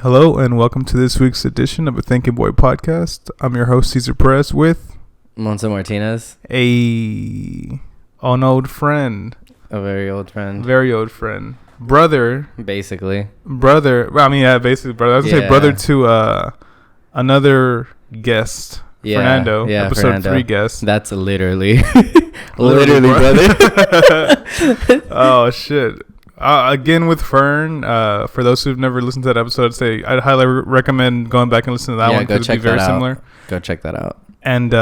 Hello and welcome to this week's edition of a Thinking Boy podcast. I'm your host, Cesar Perez, with Monse Martinez, an old friend, a very old friend, brother, basically. Well, I mean, yeah, basically brother. I was gonna say brother to another guest, Fernando. Yeah, episode Fernando. 3 guest. That's literally brother. Oh shit. Again with Fern, for those who've never listened to that episode, I'd highly recommend going back and listening to that one because it'd be very similar. Go check that out. And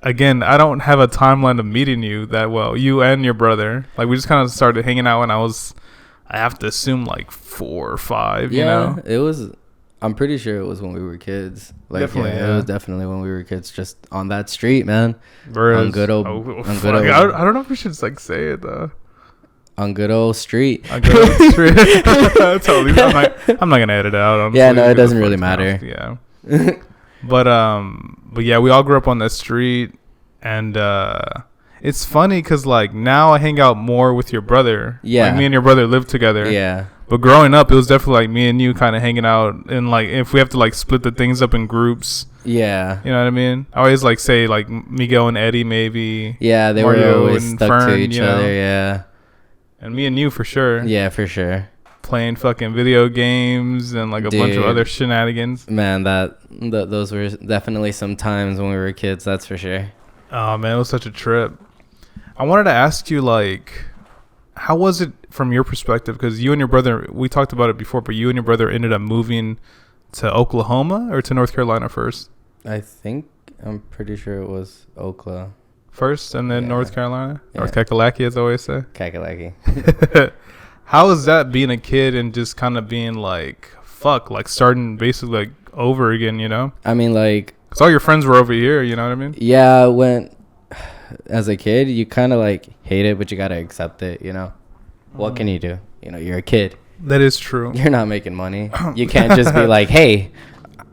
again, I don't have a timeline of meeting you that well, you and your brother. Like, we just kind of started hanging out when I have to assume like 4 or 5, you know? It was, I'm pretty sure it was when we were kids. Like, definitely, It was definitely when we were kids, just on that street, man. On good old, I don't know if we should like say it though. On good old street. Totally. I'm not gonna edit it out. Honestly. Yeah, no, it doesn't really matter. Yeah. But yeah, we all grew up on that street, and it's funny because like now I hang out more with your brother. Yeah. Like, me and your brother live together. Yeah. But growing up, it was definitely like me and you kind of hanging out, and like if we have to like split the things up in groups. Yeah. You know what I mean? I always like say like Miguel and Eddie maybe. Yeah, they Mario were always stuck Fern, to each other. Yeah. And me and you for sure. Yeah, for sure. Playing fucking video games and like a bunch of other shenanigans. Man, those were definitely some times when we were kids, that's for sure. Oh man, it was such a trip. I wanted to ask you, like, how was it from your perspective? Because you and your brother, we talked about it before, but you and your brother ended up moving to Oklahoma or to North Carolina first? I'm pretty sure it was Oklahoma. First and then North Carolina? Yeah. Or Kakalaki, as I always say. Kakalaki. How was that being a kid and just kind of being like, fuck, like starting basically like over again, you know? I mean, like, because all your friends were over here, you know what I mean? Yeah, as a kid, you kind of like hate it, but you got to accept it, you know? What can you do? You know, you're a kid. That is true. You're not making money. You can't just be like, hey,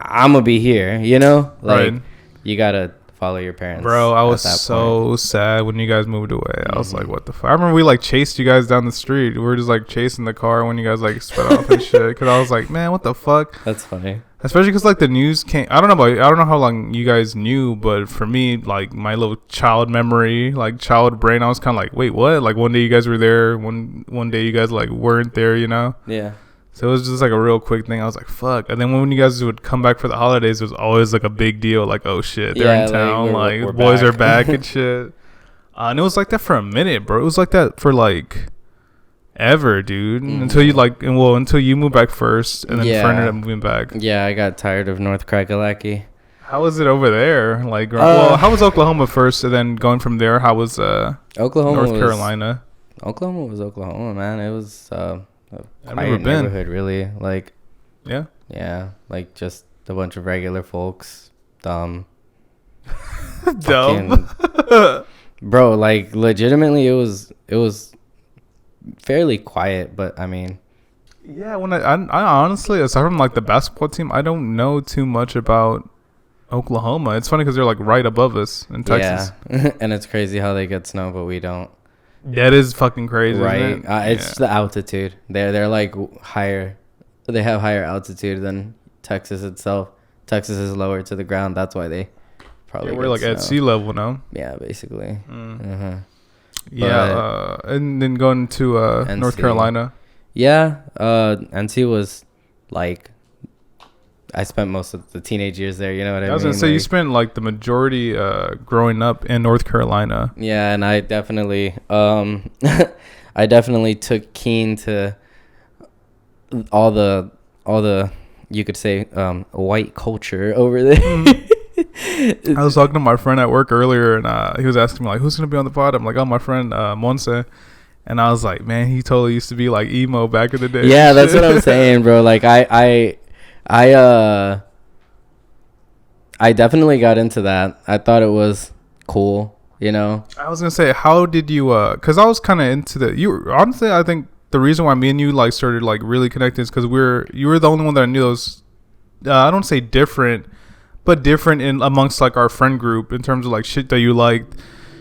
I'm going to be here, you know? Like, right. You got to follow your parents. Bro, I was so sad when you guys moved away. I was like, what the fuck? I remember we like chased you guys down the street. We were just like chasing the car when you guys like sped off and shit. Because I was like, man, what the fuck? That's funny. Especially because like the news came. I don't know how long you guys knew, but for me, like my little child memory, like child brain, I was kind of like, wait, what? Like one day you guys were there, one day you guys like weren't there, you know? Yeah. So it was just like a real quick thing. I was like, fuck. And then when you guys would come back for the holidays, it was always like a big deal. Like, oh shit, they're in town. Like we're boys back. Are back and shit. And it was like that for a minute, bro. It was like that for like ever, dude. Until you moved back first, and then Fern ended up moving back. Yeah, I got tired of North Kakalaki. How was it over there? Like, how was Oklahoma first, and then going from there, how was Oklahoma? North Carolina. Oklahoma was Oklahoma, man. It was. I've never been. Neighborhood, really. Like, yeah, like just a bunch of regular folks. Dumb. Bro, like legitimately, it was fairly quiet, but I mean, yeah. When I honestly, aside from like the basketball team, I don't know too much about Oklahoma. It's funny because they're like right above us in Texas. Yeah, and it's crazy how they get snow, but we don't. That is fucking crazy, right? It's the altitude. They're like higher. They have higher altitude than Texas itself. Texas is lower to the ground. That's why they probably. We're like snow. At sea level now. Yeah, basically. Yeah, and then going to North Carolina. Yeah, NC was like. I spent most of the teenage years there, you know what I mean? I was going to say, you spent like the majority growing up in North Carolina. Yeah, and I definitely took keen to all the you could say white culture over there. I was talking to my friend at work earlier, and he was asking me like, who's going to be on the pod? I'm like, oh, my friend Monse. And I was like, man, he totally used to be like emo back in the day. Yeah, that's what I'm saying, bro. Like I definitely got into that. I thought it was cool, you know. I was gonna say, how did you? Cause I was kind of into that. Honestly, I think the reason why me and you like started like really connecting is because you were the only one that I knew those. I don't say different, but different in amongst like our friend group in terms of like shit that you liked,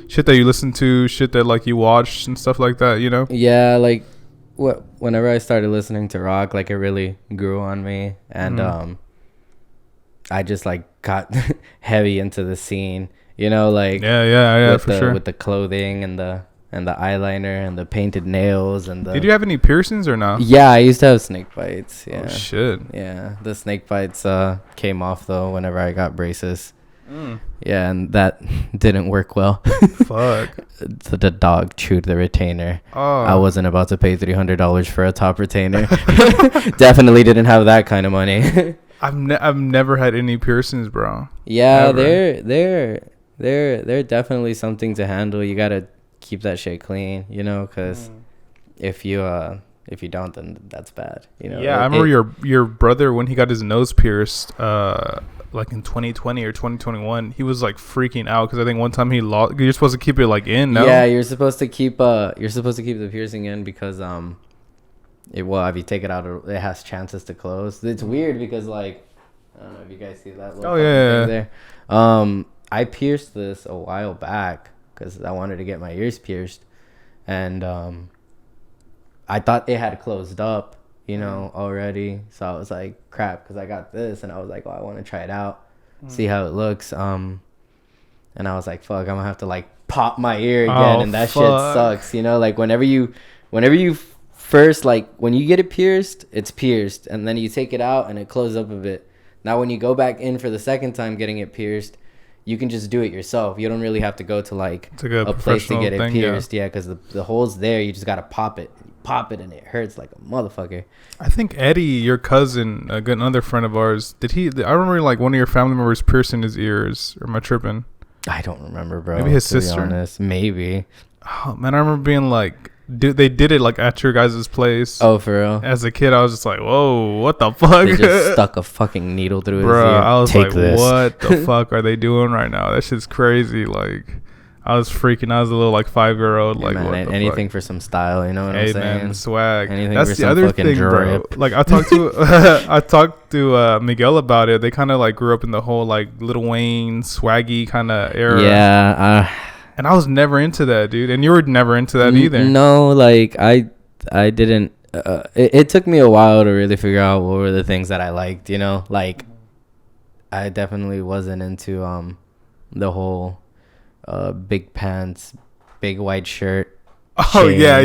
shit that you listened to, shit that like you watched and stuff like that. You know. Yeah, like whenever I started listening to rock, like it really grew on me, and I just like got heavy into the scene, you know, like yeah, for sure. With the clothing and the eyeliner and the painted nails and the. Did you have any piercings or no? Yeah, I used to have snake bites. Yeah. Oh shit. Yeah, the snake bites came off though whenever I got braces. Mm. Yeah, and that didn't work well. Fuck. So the dog chewed the retainer. Oh. I wasn't about to pay $300 for a top retainer. Definitely didn't have that kind of money. I've never had any piercings, bro. Yeah, Ever. they're definitely something to handle. You gotta keep that shit clean, you know, because if you don't, then that's bad, you know. Yeah, I remember your brother when he got his nose pierced, like in 2020 or 2021. He was like freaking out because I think one time he lost. You're supposed to keep it like in, no? Yeah, you're supposed to keep the piercing in because if you take it out, it has chances to close. It's weird because like I don't know if you guys see that little thing there. I pierced this a while back because I wanted to get my ears pierced, and I thought it had closed up, you know, already. So I was like, crap, because I got this, and I was like, oh, I want to try it out, see how it looks. And I was like, fuck, I'm gonna have to like pop my ear again, and that shit sucks, you know. Like whenever you first, like when you get it pierced, it's pierced, and then you take it out and it closes up a bit. Now when you go back in for the second time getting it pierced, you can just do it yourself. You don't really have to go to like a place to get it pierced. Yeah, because the hole's there. You just gotta pop it, and it hurts like a motherfucker. I think Eddie, your cousin, another friend of ours, I remember like one of your family members piercing his ears. Or am I tripping? I don't remember, bro. Maybe his sister. Be honest. Maybe. Oh man, I remember being like, dude, they did it like at your guys' place. Oh, for real? As a kid, I was just like, whoa, what the fuck? They just stuck a fucking needle through his ear. Bro, I was Take like, this. what the fuck are they doing right now? That shit's crazy. Like, I was freaking. I was a little like 5-year-old. Yeah, like, man, what the anything fuck? for some style, you know what Hey, I'm saying? man, swag. Anything That's for the some other fucking thing, drip. bro. Like, I talked to Miguel about it. They kind of like grew up in the whole like Lil Wayne swaggy kind of era. Yeah. And I was never into that, dude. And you were never into that either. No, like I didn't. It took me a while to really figure out what were the things that I liked. You know, like I definitely wasn't into the whole big pants, big white shirt. Oh yeah.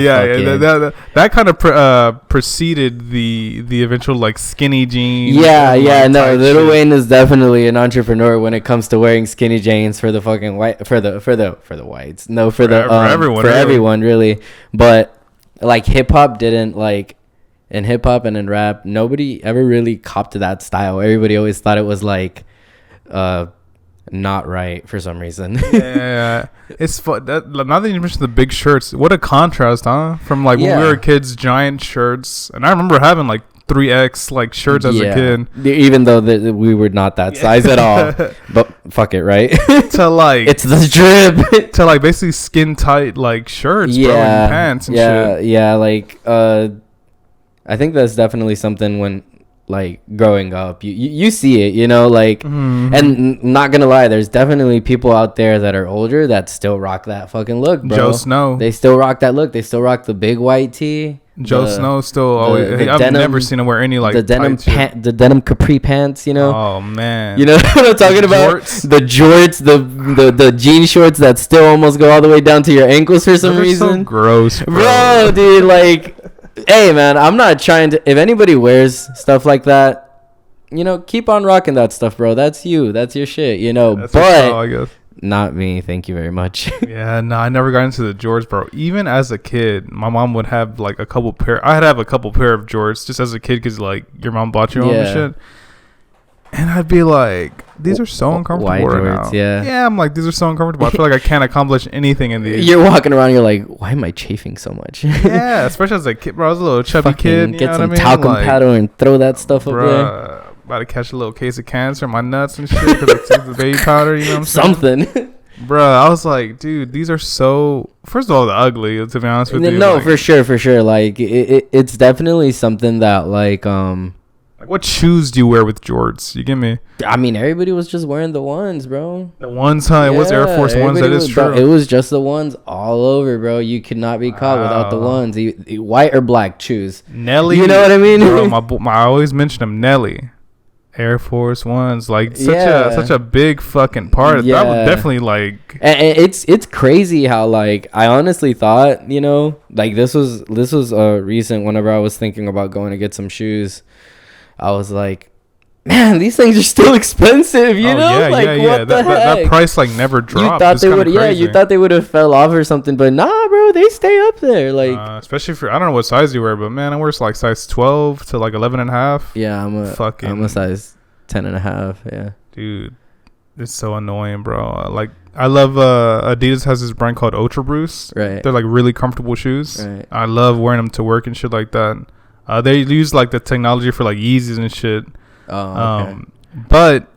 That kind of preceded the eventual like skinny jeans. Yeah. Like, No, Lil Wayne is definitely an entrepreneur when it comes to wearing skinny jeans for the fucking white for the whites. No, for everyone really. But like hip hop didn't like. In hip hop and in rap, nobody ever really copped to that style. Everybody always thought it was like not right for some reason. Yeah, it's fun. Now that you mentioned the big shirts, what a contrast, huh? From like when we were kids, giant shirts, and I remember having like 3X like shirts as a kid. Even though we were not that size at all, but fuck it, right? To like it's the drip. To like basically skin tight like shirts, bro, and pants and shit. Yeah, like I think that's definitely something when like growing up you see it, you know, like and not gonna lie, there's definitely people out there that are older that still rock that fucking look, bro. Joe Snow, they still rock that look. They still rock the big white tee. Joe Snow still always. I've never seen him wear any like the denim capri pants, you know. Oh man, you know what I'm talking about? The jorts, the jean shorts that still almost go all the way down to your ankles for some reason. So gross, bro, dude, like. Hey man, I'm not trying to. If anybody wears stuff like that, you know, keep on rocking that stuff, bro. That's you. That's your shit, you know. That's but style, I guess. Not me. Thank you very much. Yeah, no, I never got into the jorts, bro. Even as a kid, my mom would have like a couple pair. I'd have a couple pair of jorts just as a kid because like your mom bought you all the shit. And I'd be like, these are so uncomfortable right now. Yeah, I'm like, these are so uncomfortable. I feel like I can't accomplish anything in these. You're walking around, you're like, why am I chafing so much? Yeah, especially as a kid, bro. I was a little chubby kid. Get some talcum powder and throw that stuff up there. About to catch a little case of cancer in my nuts and shit because I took the baby powder, you know what I'm saying? Something. Bro, I was like, dude, these are so... First of all, they're ugly, to be honest with you. No, like, for sure. Like, it's definitely something that, like, Like, what shoes do you wear with jorts? You get me? I mean, everybody was just wearing the ones, bro. The ones, huh? It was Air Force Ones. That is true. Bro, it was just the ones all over, bro. You could not be caught without the ones. White or black, choose. Nelly. You know what I mean? Bro, I always mention him, Nelly. Air Force Ones, like such a big fucking part. Yeah. That would definitely like. And it's crazy how like I honestly thought, you know, like this was recent. Whenever I was thinking about going to get some shoes, I was like, man, these things are still expensive. You know, like what the heck? That price like never dropped. You thought they would, you thought they would have fell off or something, but nah, bro, they stay up there. Like especially for I don't know what size you wear, but man, I wear like size 12 to like 11 and a half. Yeah, I'm a size 10 and a half. Yeah, dude, it's so annoying, bro. Like I love Adidas has this brand called Ultra Boost. Right, they're like really comfortable shoes. Right. I love wearing them to work and shit like that. They use like the technology for like Yeezys and shit. Oh, okay. But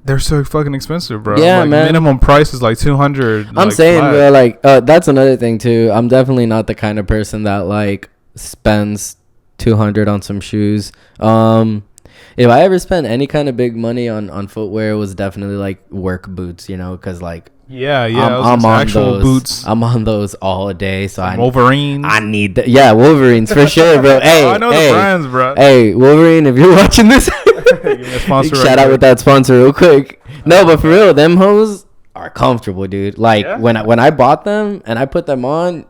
they're so fucking expensive, bro. Yeah, like, man. Minimum price is like 200. I'm saying, bro, like that's another thing too. I'm definitely not the kind of person that like spends 200 on some shoes. If I ever spent any kind of big money on footwear, it was definitely like work boots, you know, because like I'm on those boots. I'm on those all day. So Wolverines. I need Wolverines for sure, bro. Hey, I know the brands, bro. Hey, Wolverine, if you're watching this, shout out with that sponsor real quick. No, but for real, them hoes are comfortable, dude. Like when I bought them and I put them on,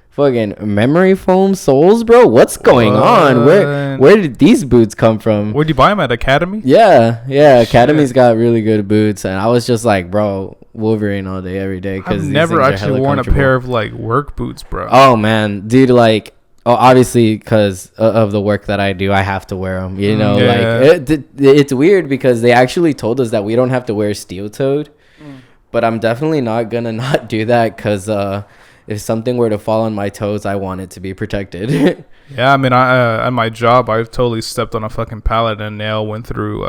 fucking memory foam soles, bro. What's going on? Where did these boots come from? Where'd you buy them at? Academy? Yeah. Academy's got really good boots, and I was just like, bro, Wolverine all day, every day. I've never actually worn a pair of like work boots, bro. Oh man, dude, like, obviously because of the work that I do, I have to wear them. You know, it's weird because they actually told us that we don't have to wear steel-toed, but I'm definitely not gonna not do that because if something were to fall on my toes, I want it to be protected. Yeah, I mean, at my job, I totally stepped on a fucking pallet and a nail went through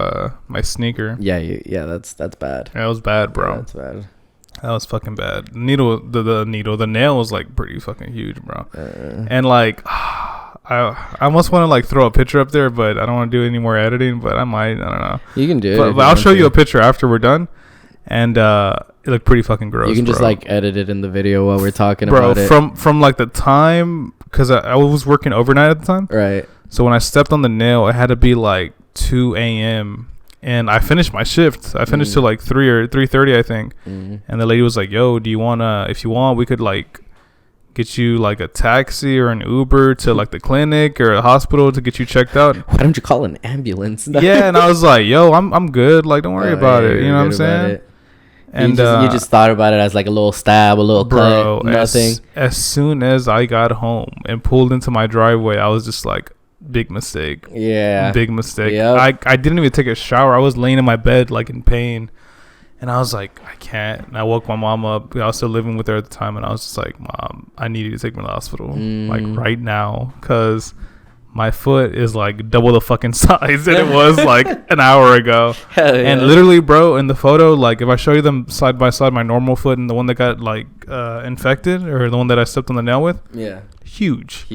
my sneaker. Yeah, that's bad. That was bad, bro. Yeah, that's bad. That was fucking bad. The nail was like pretty fucking huge, bro. And like, I almost want to like throw a picture up there, but I don't want to do any more editing. But I might. I don't know. You can do it. But I'll show you a picture after we're done. And it looked pretty fucking gross. You can just like edit it in the video while we're talking about it. From like the time, because I was working overnight at the time. Right. So when I stepped on the nail, it had to be like 2 a.m. And I finished my shift. I finished till like 3 or 3:30, I think. And the lady was like, "Yo, do you wanna? If you want, we could like get you like a taxi or an Uber to like the clinic or a hospital to get you checked out." Why don't you call an ambulance? Yeah, and I was like, "Yo, I'm good. Like, don't worry about it. You know what I'm saying?" And you just thought about it as like a little stab, a little cut, nothing. As soon as I got home and pulled into my driveway, I was just like, big mistake. Yeah. Big mistake. Yep. I didn't even take a shower. I was laying in my bed like in pain. And I was like, I can't. And I woke my mom up. I was still living with her at the time. And I was just like, Mom, I need you to take me to the hospital. Like right now. Because my foot is like double the fucking size than it was like an hour ago. Hell yeah. And literally, bro, in the photo, like if I show you them side by side, my normal foot and the one that got like infected or the one that I stepped on the nail with. Yeah. Huge.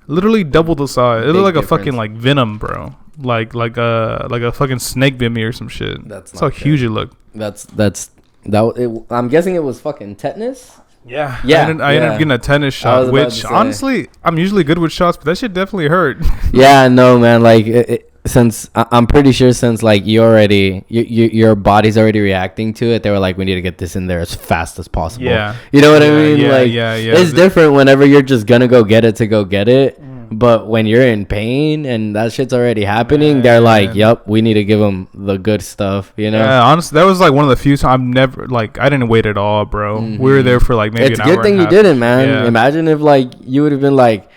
Literally double the size. It looked like difference. A fucking like venom, bro. Like a fucking snake bit me or some shit. That's how huge it looked. I'm guessing it was fucking tetanus. Yeah. I ended up getting a tetanus shot, which honestly, I'm usually good with shots, but that shit definitely hurt. Yeah, no, man. Like, since I'm pretty sure since like your body's already reacting to it, they were like, we need to get this in there as fast as possible. Yeah. You know what I mean? Yeah. It's different whenever you're just gonna go get it. But when you're in pain and that shit's already happening, they're like, yep, we need to give them the good stuff, you know? Yeah, honestly, that was like one of the few times I didn't wait at all, bro. We were there for like maybe an hour. It's a good thing you didn't, man. Yeah. Imagine if like you would have been like,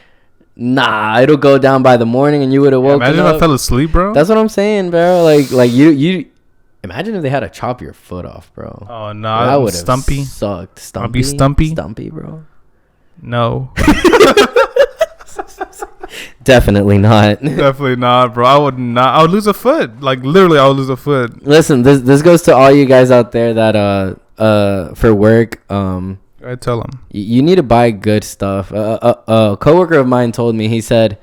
nah, it'll go down by the morning and you would have woken up. Imagine if I fell asleep, bro. That's what I'm saying, bro. Like you imagine if they had to chop your foot off, bro. Oh, no. That would have sucked. Stumpy? I'd be stumpy? Stumpy, bro. No. Definitely not. Definitely not, bro. I would not. I would lose a foot. Like literally, I would lose a foot. Listen, this goes to all you guys out there that for work. I tell them you need to buy good stuff. A coworker of mine told me, he said,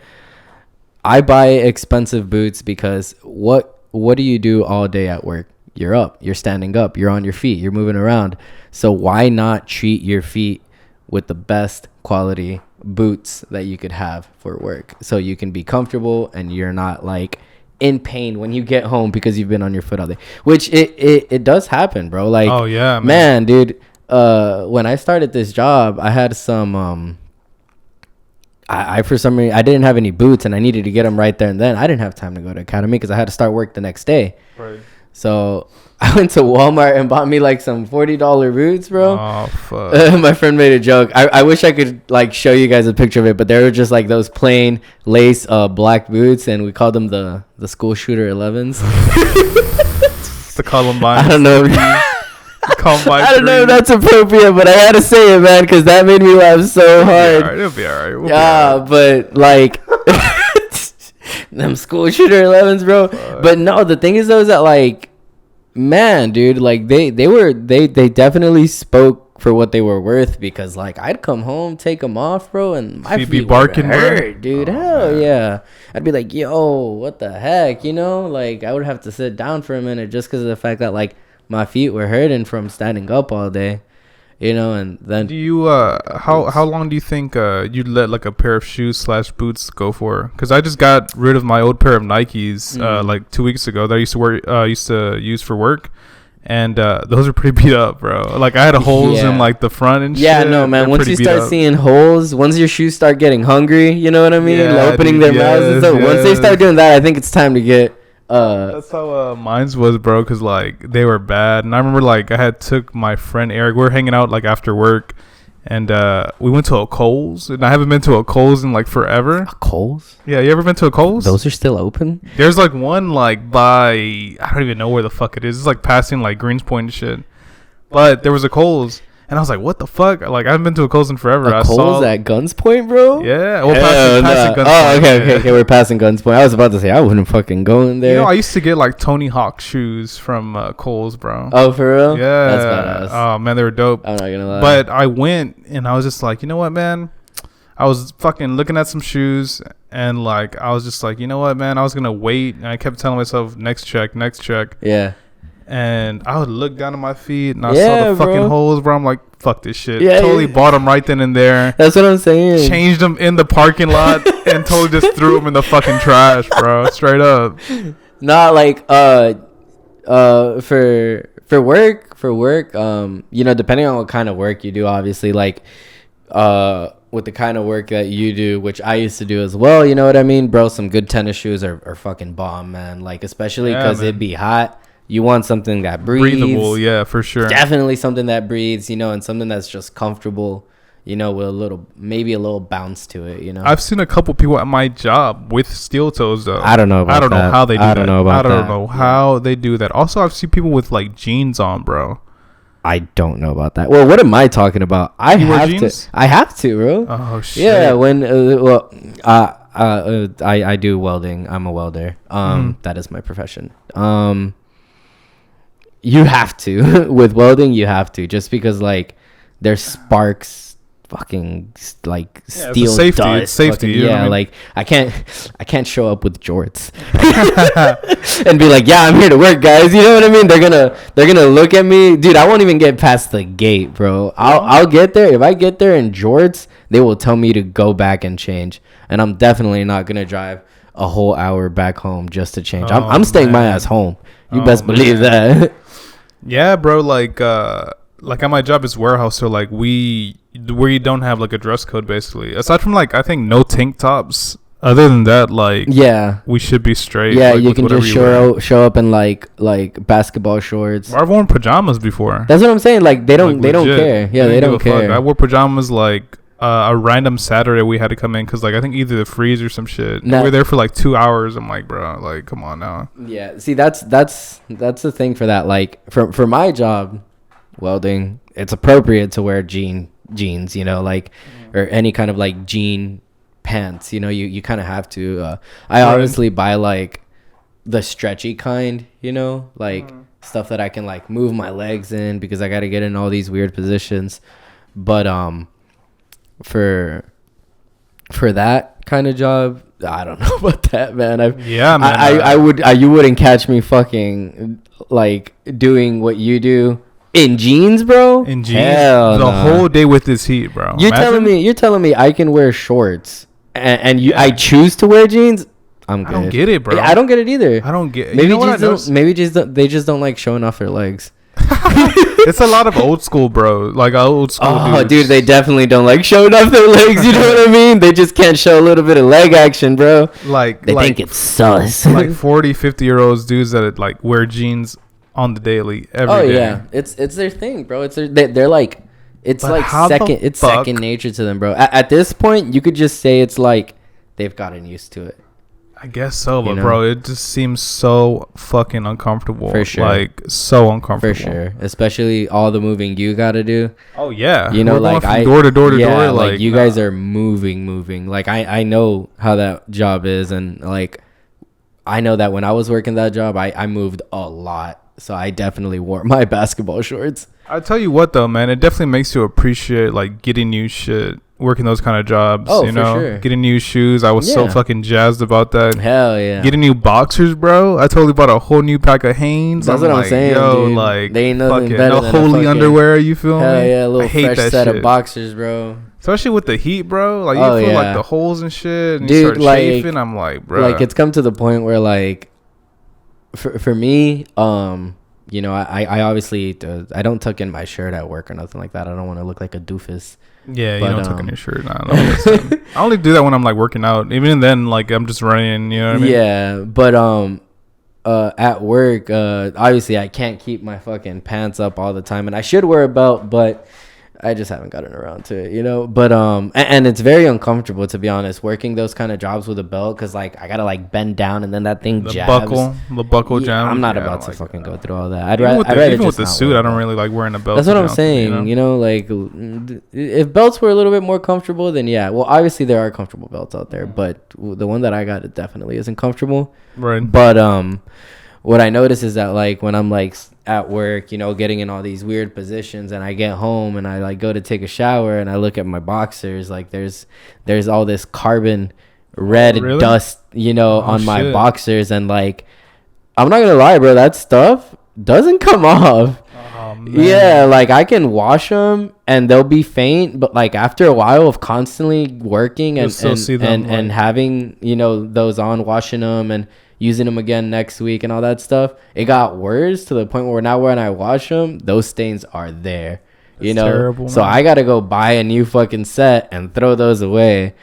I buy expensive boots because what do you do all day at work? You're up, you're standing up, you're on your feet, you're moving around. So why not treat your feet with the best quality boots that you could have for work, so you can be comfortable and you're not like in pain when you get home because you've been on your foot all day, which it does happen, bro. Like, oh yeah, man, dude. When I started this job, I had some I for some reason I didn't have any boots and I needed to get them right there and then. I didn't have time to go to academy because I had to start work the next day. Right. So I went to Walmart and bought me like some $40 boots, bro. Oh fuck! My friend made a joke. I wish I could like show you guys a picture of it, but they were just like those plain lace black boots, and we called them the school shooter 11s. The Columbine. I don't know. I don't know if that's appropriate, but I had to say it, man, because that made me laugh so hard. It'll be alright. Yeah, but like them school shooter 11s, bro. But no, the thing is though is that like, man, dude, like they definitely spoke for what they were worth, because like I'd come home, take them off, bro, and my feet be barking, hurt, dude. Hell man. Yeah, I'd be like, yo, what the heck, you know? Like I would have to sit down for a minute just because of the fact that like my feet were hurting from standing up all day, you know. And then do you how long do you think you'd let like a pair of shoes / boots go for? Because I just got rid of my old pair of Nikes like 2 weeks ago that I used to use for work, and those are pretty beat up, bro. Like I had holes in like the front and shit. Yeah, no, man. Once you start seeing holes, once your shoes start getting hungry, you know what I mean? Yeah, opening their mouths and stuff. Once they start doing that, I think it's time to get that's how mine's was, bro, because like they were bad. And I remember like I had took my friend Eric, we were hanging out like after work, and we went to a Kohl's, and I haven't been to a Kohl's in like forever. A Kohl's? Yeah, you ever been to a Kohl's? Those are still open? There's like one like by, I don't even know where the fuck it is. It's like passing like Greenspoint and shit. But there was a Kohl's. And I was like, what the fuck? Like, I haven't been to a Kohl's in forever. A Kohl's at Guns Point, bro? Yeah. Well, passing Guns Point. Oh, okay. We're passing Guns Point. I was about to say, I wouldn't fucking go in there. You know, I used to get, like, Tony Hawk shoes from Kohl's, bro. Oh, for real? Yeah. That's badass. Oh, man, they were dope. I'm not going to lie. But I went, and I was just like, you know what, man? I was fucking looking at some shoes, and, like, I was just like, you know what, man? I was going to wait, and I kept telling myself, next check. Yeah. And I would look down at my feet, and I saw the fucking holes, bro. I'm like, fuck this shit. Yeah, totally bought them right then and there. That's what I'm saying. Changed them in the parking lot and totally just threw them in the fucking trash, bro. Straight up. Not like for work, you know, depending on what kind of work you do, obviously, like with the kind of work that you do, which I used to do as well, you know what I mean, bro? Some good tennis shoes are fucking bomb, man. Like, especially because it'd be hot. You want something that breathes. Breathable, yeah, for sure. Definitely something that breathes, you know, and something that's just comfortable, you know, with maybe a little bounce to it, you know. I've seen a couple people at my job with steel toes, though. I don't know about that. I don't know how they do that. I don't know how they do that. Also, I've seen people with, like, jeans on, bro. I don't know about that. Well, what am I talking about? I have to, bro. Oh, shit. Yeah, when, I do welding. I'm a welder. That is my profession. You have to with welding. You have to, just because like there's sparks, fucking like steel safety. dust. It's safety. Fucking, yeah, like I can't show up with jorts and be like, yeah, I'm here to work, guys. You know what I mean? They're gonna look at me, dude. I won't even get past the gate, bro. I'll get there. If I get there in jorts, they will tell me to go back and change, and I'm definitely not gonna drive a whole hour back home just to change. I'm staying my ass home. You best believe that. Yeah, bro. Like at my job is warehouse, so like we don't have like a dress code basically. Aside from like I think no tank tops. Other than that, like we should be straight. Yeah, like, you can just show up in like basketball shorts. I've worn pajamas before. That's what I'm saying. Like they don't care. Yeah, they don't care. I wore pajamas like a random Saturday we had to come in because like I think either the freeze or some shit. We were there for like 2 hours. I'm like, bro, like come on now. Yeah, see that's the thing for that. Like for my job, welding, it's appropriate to wear jeans, you know, like or any kind of like jean pants. You know, you kind of have to. I obviously buy like the stretchy kind, you know, like stuff that I can like move my legs in because I got to get in all these weird positions. But for that kind of job, I don't know about that, man. Man. I would. You wouldn't catch me fucking like doing what you do in jeans, bro. In jeans, the whole day with this heat, bro. You're telling me I can wear shorts and I choose to wear jeans. I'm good. I don't get it, bro. I don't get it either. I don't get. Maybe they just don't like showing off their legs. It's a lot of old school, bro. Like old school. Oh, dude, they definitely don't like showing off their legs. You know what I mean? They just can't show a little bit of leg action, bro. They think it's sus. Like 40, 50-year-olds dudes that like wear jeans on the daily every day. Yeah, it's their thing, bro. They're like, it's but like second nature to them, bro. At this point, you could just say it's like they've gotten used to it. I guess so, but bro, it just seems so fucking uncomfortable. For sure. Like, so uncomfortable. For sure. Especially all the moving you gotta do. Oh, yeah. You know, we're like, from door to door to door. Like, you guys are moving. Like, I know how that job is, and, like, I know that when I was working that job, I moved a lot. So I definitely wore my basketball shorts. I tell you what, though, man, it definitely makes you appreciate, like, getting new shit. Working those kind of jobs, you know, for sure. Getting new shoes. I was so fucking jazzed about that. Hell yeah. Getting new boxers, bro. I totally bought a whole new pack of Hanes. That's what I'm saying, dude. Like, they ain't nothing better than holy underwear, you feel me? Hell yeah, a little fresh set of boxers, bro. Especially with the heat, bro. Like, you feel like the holes and shit. And dude, you start chafing. I'm like, bro. Like, it's come to the point where, like, for me, you know, I obviously, I don't tuck in my shirt at work or nothing like that. I don't want to look like a doofus. Yeah, you don't tuck in your shirt. Nah, I only do that when I'm like working out. Even then, like I'm just running. You know what I mean? Yeah, but at work, obviously I can't keep my fucking pants up all the time, and I should wear a belt, but I just haven't gotten around to it, you know. But and it's very uncomfortable, to be honest, working those kind of jobs with a belt, because like I gotta like bend down and then that thing jabs. The buckle jam. I'm not about to fucking go through all that. I'd rather even with the suit, I don't really like wearing a belt. That's what I'm saying. You know, like if belts were a little bit more comfortable, then yeah. Well, obviously there are comfortable belts out there, but the one that I got, it definitely isn't comfortable. Right. But what I notice is that like when I'm like at work, you know, getting in all these weird positions, and I get home and I like go to take a shower and I look at my boxers, like there's all this carbon red dust, you know, on my boxers, and like I'm not gonna lie, bro, that stuff doesn't come off. Oh, man. Yeah, like I can wash them and they'll be faint, but like after a while of constantly working and having, you know, those on, washing them and using them again next week and all that stuff, it got worse to the point where now when I wash them, those stains are there. You know, terrible, so I gotta go buy a new fucking set and throw those away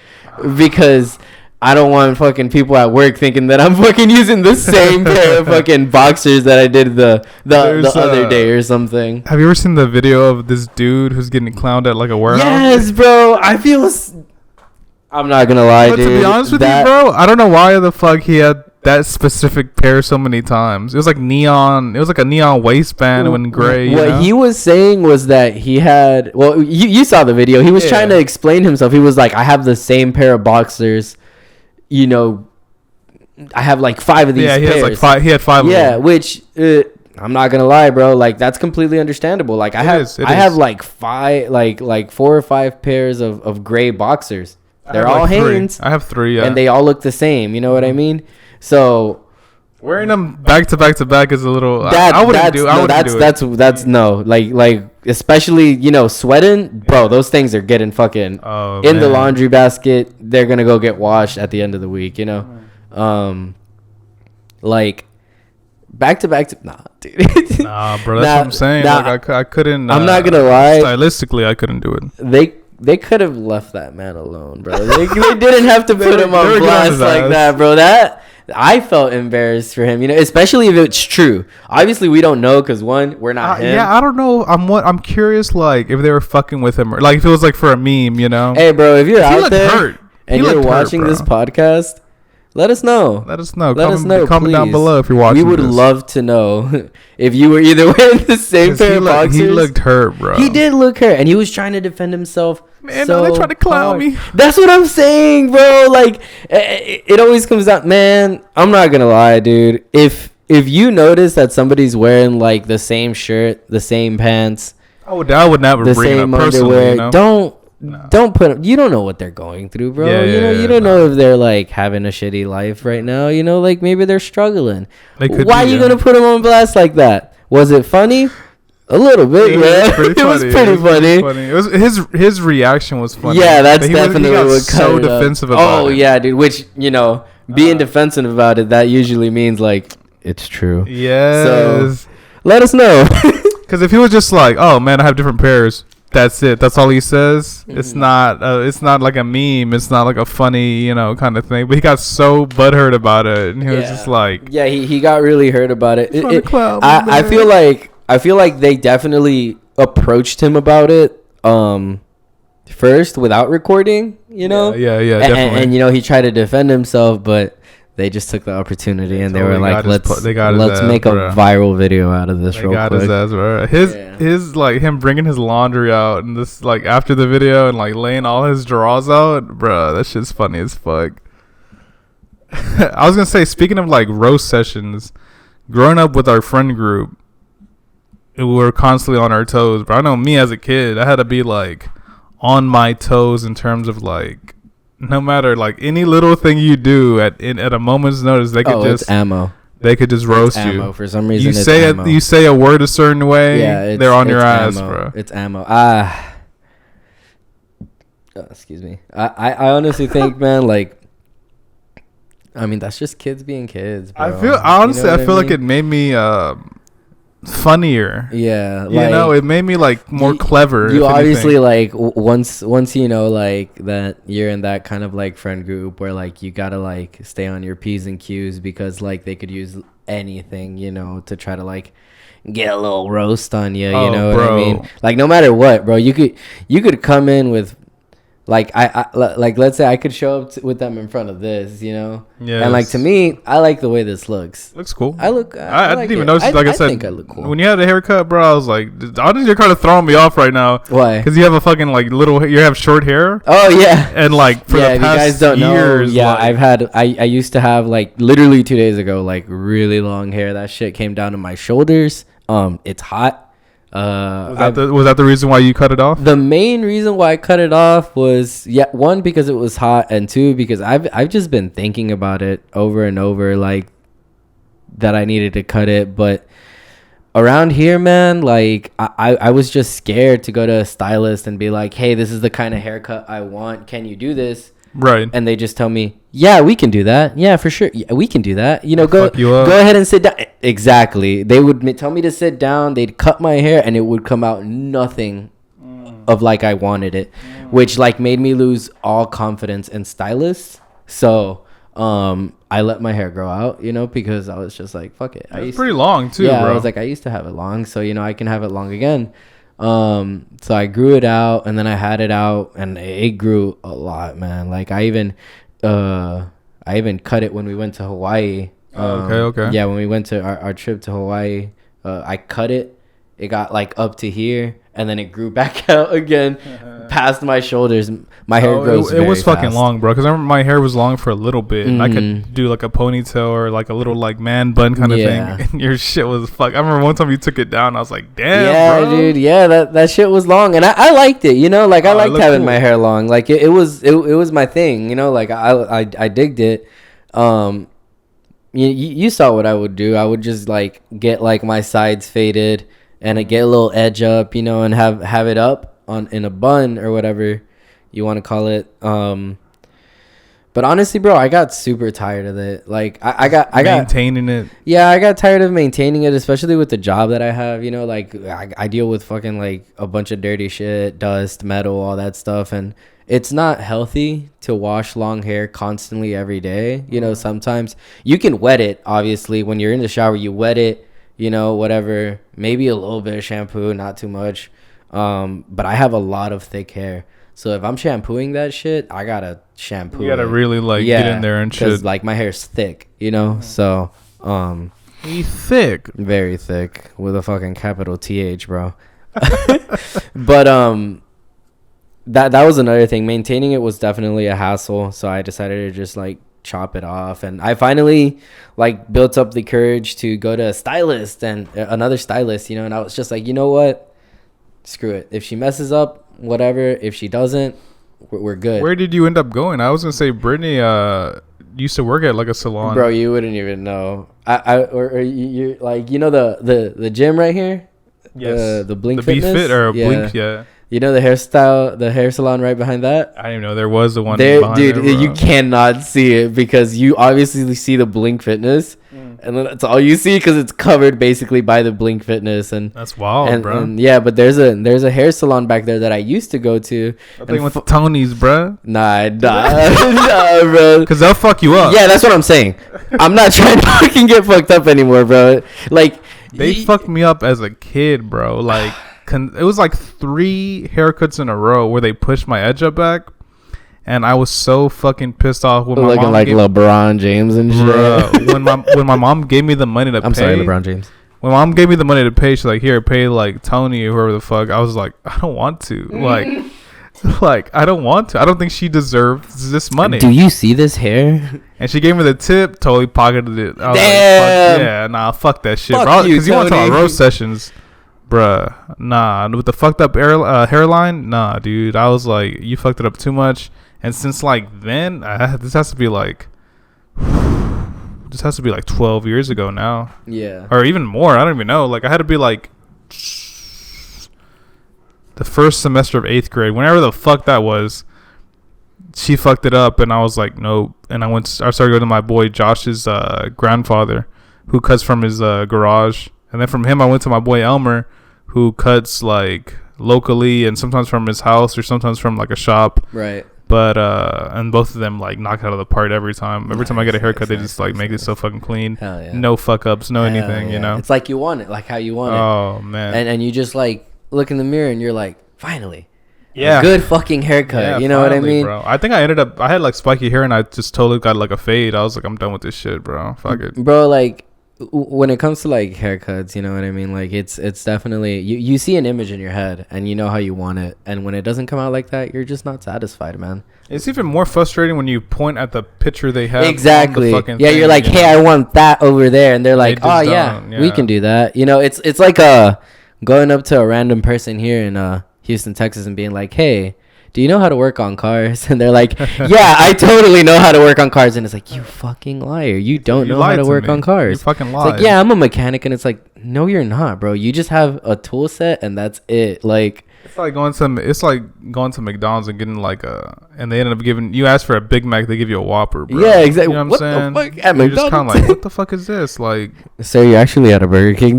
because I don't want fucking people at work thinking that I'm fucking using the same pair of fucking boxers that I did the other day or something. Have you ever seen the video of this dude who's getting clowned at like a warehouse? Yes, bro. I'm not gonna lie, dude. To be honest with you, bro, I don't know why the fuck he had that specific pair so many times. It was like neon. It was like a neon waistband in gray. What he was saying was that he had. Well, you saw the video. He was trying to explain himself. He was like, I have the same pair of boxers. You know, I have like 5 of these. Yeah, he had 5. Yeah, of them. Which I'm not gonna lie, bro. Like that's completely understandable. Like I have like 5, like 4 or 5 pairs of gray boxers. They're all Hanes. I have 3. Yeah, and they all look the same. You know what I mean? So wearing them back to back is a little. That's no. Like especially, you know, sweating, bro. Those things are getting fucking in the laundry basket. They're gonna go get washed at the end of the week. You know, like back to nah, dude. Nah, bro. That's what I'm saying. Like I couldn't. I'm not gonna lie. Stylistically, I couldn't do it. They could have left that man alone, bro. They didn't have to put him on blast like that, bro. That I felt embarrassed for him, you know, especially if it's true. Obviously, we don't know because one, we're not him. Yeah, I don't know. I'm curious, like if they were fucking with him, or like if it was like for a meme, you know. Hey, bro, if you're out there and you're watching this podcast, let us know. Let us know. Comment down below if you're watching. We would love to know if you were either wearing the same pair of boxers. He looked hurt, bro. He did look hurt, and he was trying to defend himself. Man, no, they trying to clown me. That's what I'm saying, bro. Like, it always comes out, man. I'm not gonna lie, dude. If you notice that somebody's wearing like the same shirt, the same pants, I would never bring it up personally. You know? don't put. You don't know what they're going through, bro. You don't know if they're like having a shitty life right now. Like maybe they're struggling. Why are you gonna put them on blast like that? Was it funny? A little bit, yeah. It was pretty funny. It was his reaction was funny. Yeah, that's definitely what cut so defensive about it. Oh yeah, dude. Which being defensive about it, that usually means like it's true. Yes. So let us know. Because if he was just like, "Oh man, I have different pairs," that's it. That's all he says. Mm-hmm. It's not like a meme. It's not like a funny, kind of thing. But he got so butthurt about it, and he was just like, "Yeah, he got really hurt about it." I feel like they definitely approached him about it first without recording. Yeah, definitely. And he tried to defend himself, but they just took the opportunity and they were like, let's make a viral video out of this real quick. His ass, bro. His like him bringing his laundry out and this like after the video and like laying all his drawers out, bro. That shit's funny as fuck. I was gonna say, speaking of like roast sessions, growing up with our friend group, we were constantly on our toes. But I know me as a kid, I had to be like on my toes in terms of like, no matter like any little thing you do at a moment's notice, they could it's ammo. They could just roast you. Ammo. For some reason, you say a word a certain way, they're on your ass, bro. It's ammo. Excuse me. I honestly think, man, like, I mean, that's just kids being kids, bro. I feel like it made me funnier. Yeah, it made me like more clever. You obviously like once like that you're in that kind of like friend group where like you gotta like stay on your P's and Q's because like they could use anything to try to like get a little roast on you. You know what I mean? Like no matter what, bro, you could come in with. Like I like let's say I could show up with them in front of this, and like to me, I like the way this looks. Looks cool. I didn't even notice. Like I said, think I look cool. When you had a haircut, bro, I was like, honestly, you're kind of throwing me off right now. Why? Because you have a fucking like you have short hair. Oh yeah. And like for the past you guys don't years, know. Yeah, I used to have like literally 2 days ago like really long hair. That shit came down to my shoulders. It's hot. Was that the reason why you cut it off? The main reason why I cut it off was one, because it was hot, and two, because I've just been thinking about it over and over, like that I needed to cut it. But around here, man, like I was just scared to go to a stylist and be like, hey, this is the kind of haircut I want. Can you do this? Right. And they just tell me, yeah, we can do that. Yeah, for sure. Yeah, we can do that. Go ahead and sit down. Exactly. They would tell me to sit down. They'd cut my hair and it would come out nothing of like I wanted it, which like made me lose all confidence in stylists. So I let my hair grow out, because I was just like, fuck it. It's pretty long too, bro. I was like, I used to have it long, so I can have it long again. So I grew it out and then I had it out and it grew a lot, man. Like I even cut it when we went to Hawaii. Okay. Yeah, when we went to our trip to Hawaii, I cut it. It got like up to here and then it grew back out again past my shoulders. My hair grows very It was fucking fast. long, bro, because I remember my hair was long for a little bit and I could do like a ponytail or like a little like man bun kind of thing, and your shit was fuck. I remember one time you took it down, I was like, damn, bro. Dude, that shit was long and I liked it, like I liked having my hair long. Like it was my thing, like I digged it. You saw what I would do. I would just like get like my sides faded and get a little edge up, and have it up in a bun or whatever you want to call it. But honestly, bro, I got super tired of it. Like I got maintaining it. Yeah, I got tired of maintaining it, especially with the job that I have. Like I deal with fucking like a bunch of dirty shit, dust, metal, all that stuff, and it's not healthy to wash long hair constantly every day. Sometimes you can wet it. Obviously, when you're in the shower, you wet it. Whatever, maybe a little bit of shampoo, not too much. But I have a lot of thick hair. So if I'm shampooing that shit, I gotta shampoo. You gotta really get in there and shit. Because like my hair's thick, So thick, very thick with a fucking capital TH, bro. But that was another thing. Maintaining it was definitely a hassle. So I decided to just like chop it off, and I finally like built up the courage to go to a stylist and another stylist, and I was just like, you know what? Screw it. If she messes up, whatever. If she doesn't, we're good. Where did you end up going? I was gonna say Brittany used to work at like a salon. Bro, you wouldn't even know. Or you like, you know the gym right here. Yes. The Blink the Fitness. B-Fit or Blink, yeah. You know the hair salon right behind that? I didn't even know there was the one there, behind dude. there, You cannot see it because you obviously see the Blink Fitness, and then that's all you see because it's covered basically by the Blink Fitness. And that's wild, bro. And yeah, but there's a hair salon back there that I used to go to. I think with Tony's, bro. Nah, bro. Because they'll fuck you up. Yeah, that's what I'm saying. I'm not trying to fucking get fucked up anymore, bro. Like they fucked me up as a kid, bro. Like. It was like 3 haircuts in a row where they pushed my edge up back, and I was so fucking pissed off when my looking mom like LeBron James and shit. when my mom gave me the money to pay. I'm sorry, LeBron James. When mom gave me the money to pay, she's like, "Here, pay like Tony or whoever the fuck." I was like, "I don't want to." Like I don't want to. I don't think she deserves this money. Do you see this hair? And she gave me the tip, totally pocketed it. I was Damn. like, yeah, nah, fuck that shit, Fuck bro. you, Because you went to our roast sessions. Bruh, nah, with the fucked up hairline, nah, dude. I was like, you fucked it up too much. And since like then, this has to be like 12 years ago now. Yeah. Or even more. I don't even know. Like I had to be like the first semester of 8th grade, whenever the fuck that was. She fucked it up, and I was like, nope. And I started going to my boy Josh's grandfather, who cuts from his garage. And then from him, I went to my boy Elmer, who cuts like locally and sometimes from his house or sometimes from like a shop. Right. But and both of them like knock it out of the park every time. Every time I get a haircut, they just like make it so fucking clean. Hell yeah. No fuck ups, no anything, yeah. you know. It's like you want it, like how you want it. Oh man. And you just like look in the mirror and you're like, finally. Yeah. A good fucking haircut. Yeah, you know finally, what I mean? Bro. I think I had like spiky hair and I just totally got like a fade. I was like, I'm done with this shit, bro. Fuck it. Bro, like when it comes to like haircuts, you know what I mean? Like it's definitely you see an image in your head and you know how you want it, and when it doesn't come out like that, you're just not satisfied, man. It's even more frustrating when you point at the picture they have. Exactly. On the fucking yeah, thing, you're like, hey, I want that over there, and they're like, they oh yeah, we can do that. You know, it's like going up to a random person here in Houston, Texas, and being like, hey, do you know how to work on cars? And they're like, yeah, I totally know how to work on cars. And it's like, you fucking liar. You don't know how to work on cars. You fucking lied. It's like, yeah, I'm a mechanic. And it's like, no, you're not, bro. You just have a tool set and that's it. Like, it's like going to McDonald's and getting like and they ended up giving, you ask for a Big Mac, they give you a Whopper, bro. Yeah, exactly. You know what I'm saying? The fuck? At you're just kind McDonald's? of like, what the fuck is this? Like, sir, you're actually at a Burger King.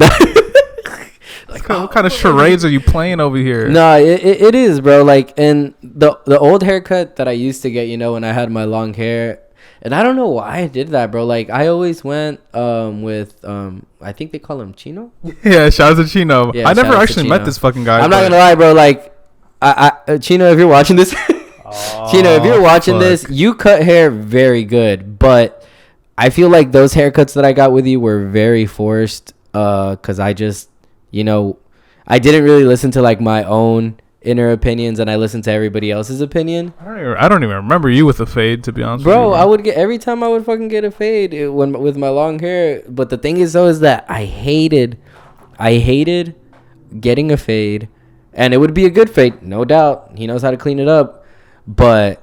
Like, what kind of charades are you playing over here? No, it is, bro. Like, and the old haircut that I used to get, you know, when I had my long hair, and I don't know why I did that, bro. Like, I always went with I think they call him Chino. Yeah, shout out to Chino. Yeah, I never actually met this fucking guy. I'm not gonna lie, bro. Like, I Chino, if you're watching this, Chino, if you're watching this, you cut hair very good, but I feel like those haircuts that I got with you were very forced. Cause I just, you know, I didn't really listen to like my own inner opinions, and I listened to everybody else's opinion. I don't even remember you with a fade, to be honest with you, bro. I would get every time I would fucking get a fade with my long hair. But the thing is though, is that I hated getting a fade, and it would be a good fade, no doubt. He knows how to clean it up, but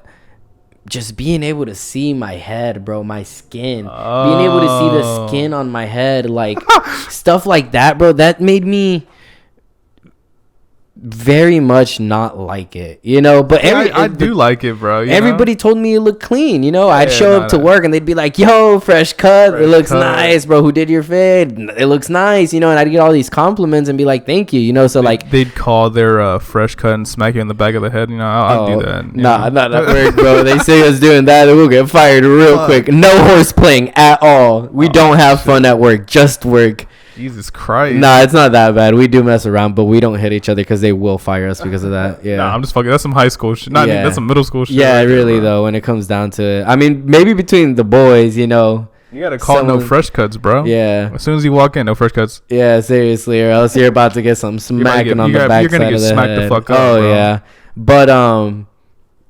just being able to see my head, bro, my skin, being able to see the skin on my head, like stuff like that, bro, that made me very much not like it, you know. But I do like it, bro. Everybody told me it looked clean, you know. I'd show up to work and they'd be like, yo, fresh cut, it looks nice, bro. Who did your fade? It looks nice, you know. And I'd get all these compliments and be like, thank you, you know. So like they'd call their fresh cut and smack you in the back of the head, you know. I'll do that. Nah, not at work, bro. They say us doing that and we'll get fired real quick. No horse playing at all. We don't have fun at work, just work. Jesus Christ. Nah, it's not that bad. We do mess around, but we don't hit each other because they will fire us because of that. Yeah. Nah, I'm just fucking. That's some high school shit. That's some middle school shit. Yeah, right really, though, when it comes down to it. I mean, maybe between the boys, you know. You got to call no fresh cuts, bro. Yeah. As soon as you walk in, no fresh cuts. Yeah, seriously, or else you're about to get some smacking on the backside of the head. You're going to get smacked the fuck up, bro. Yeah. But,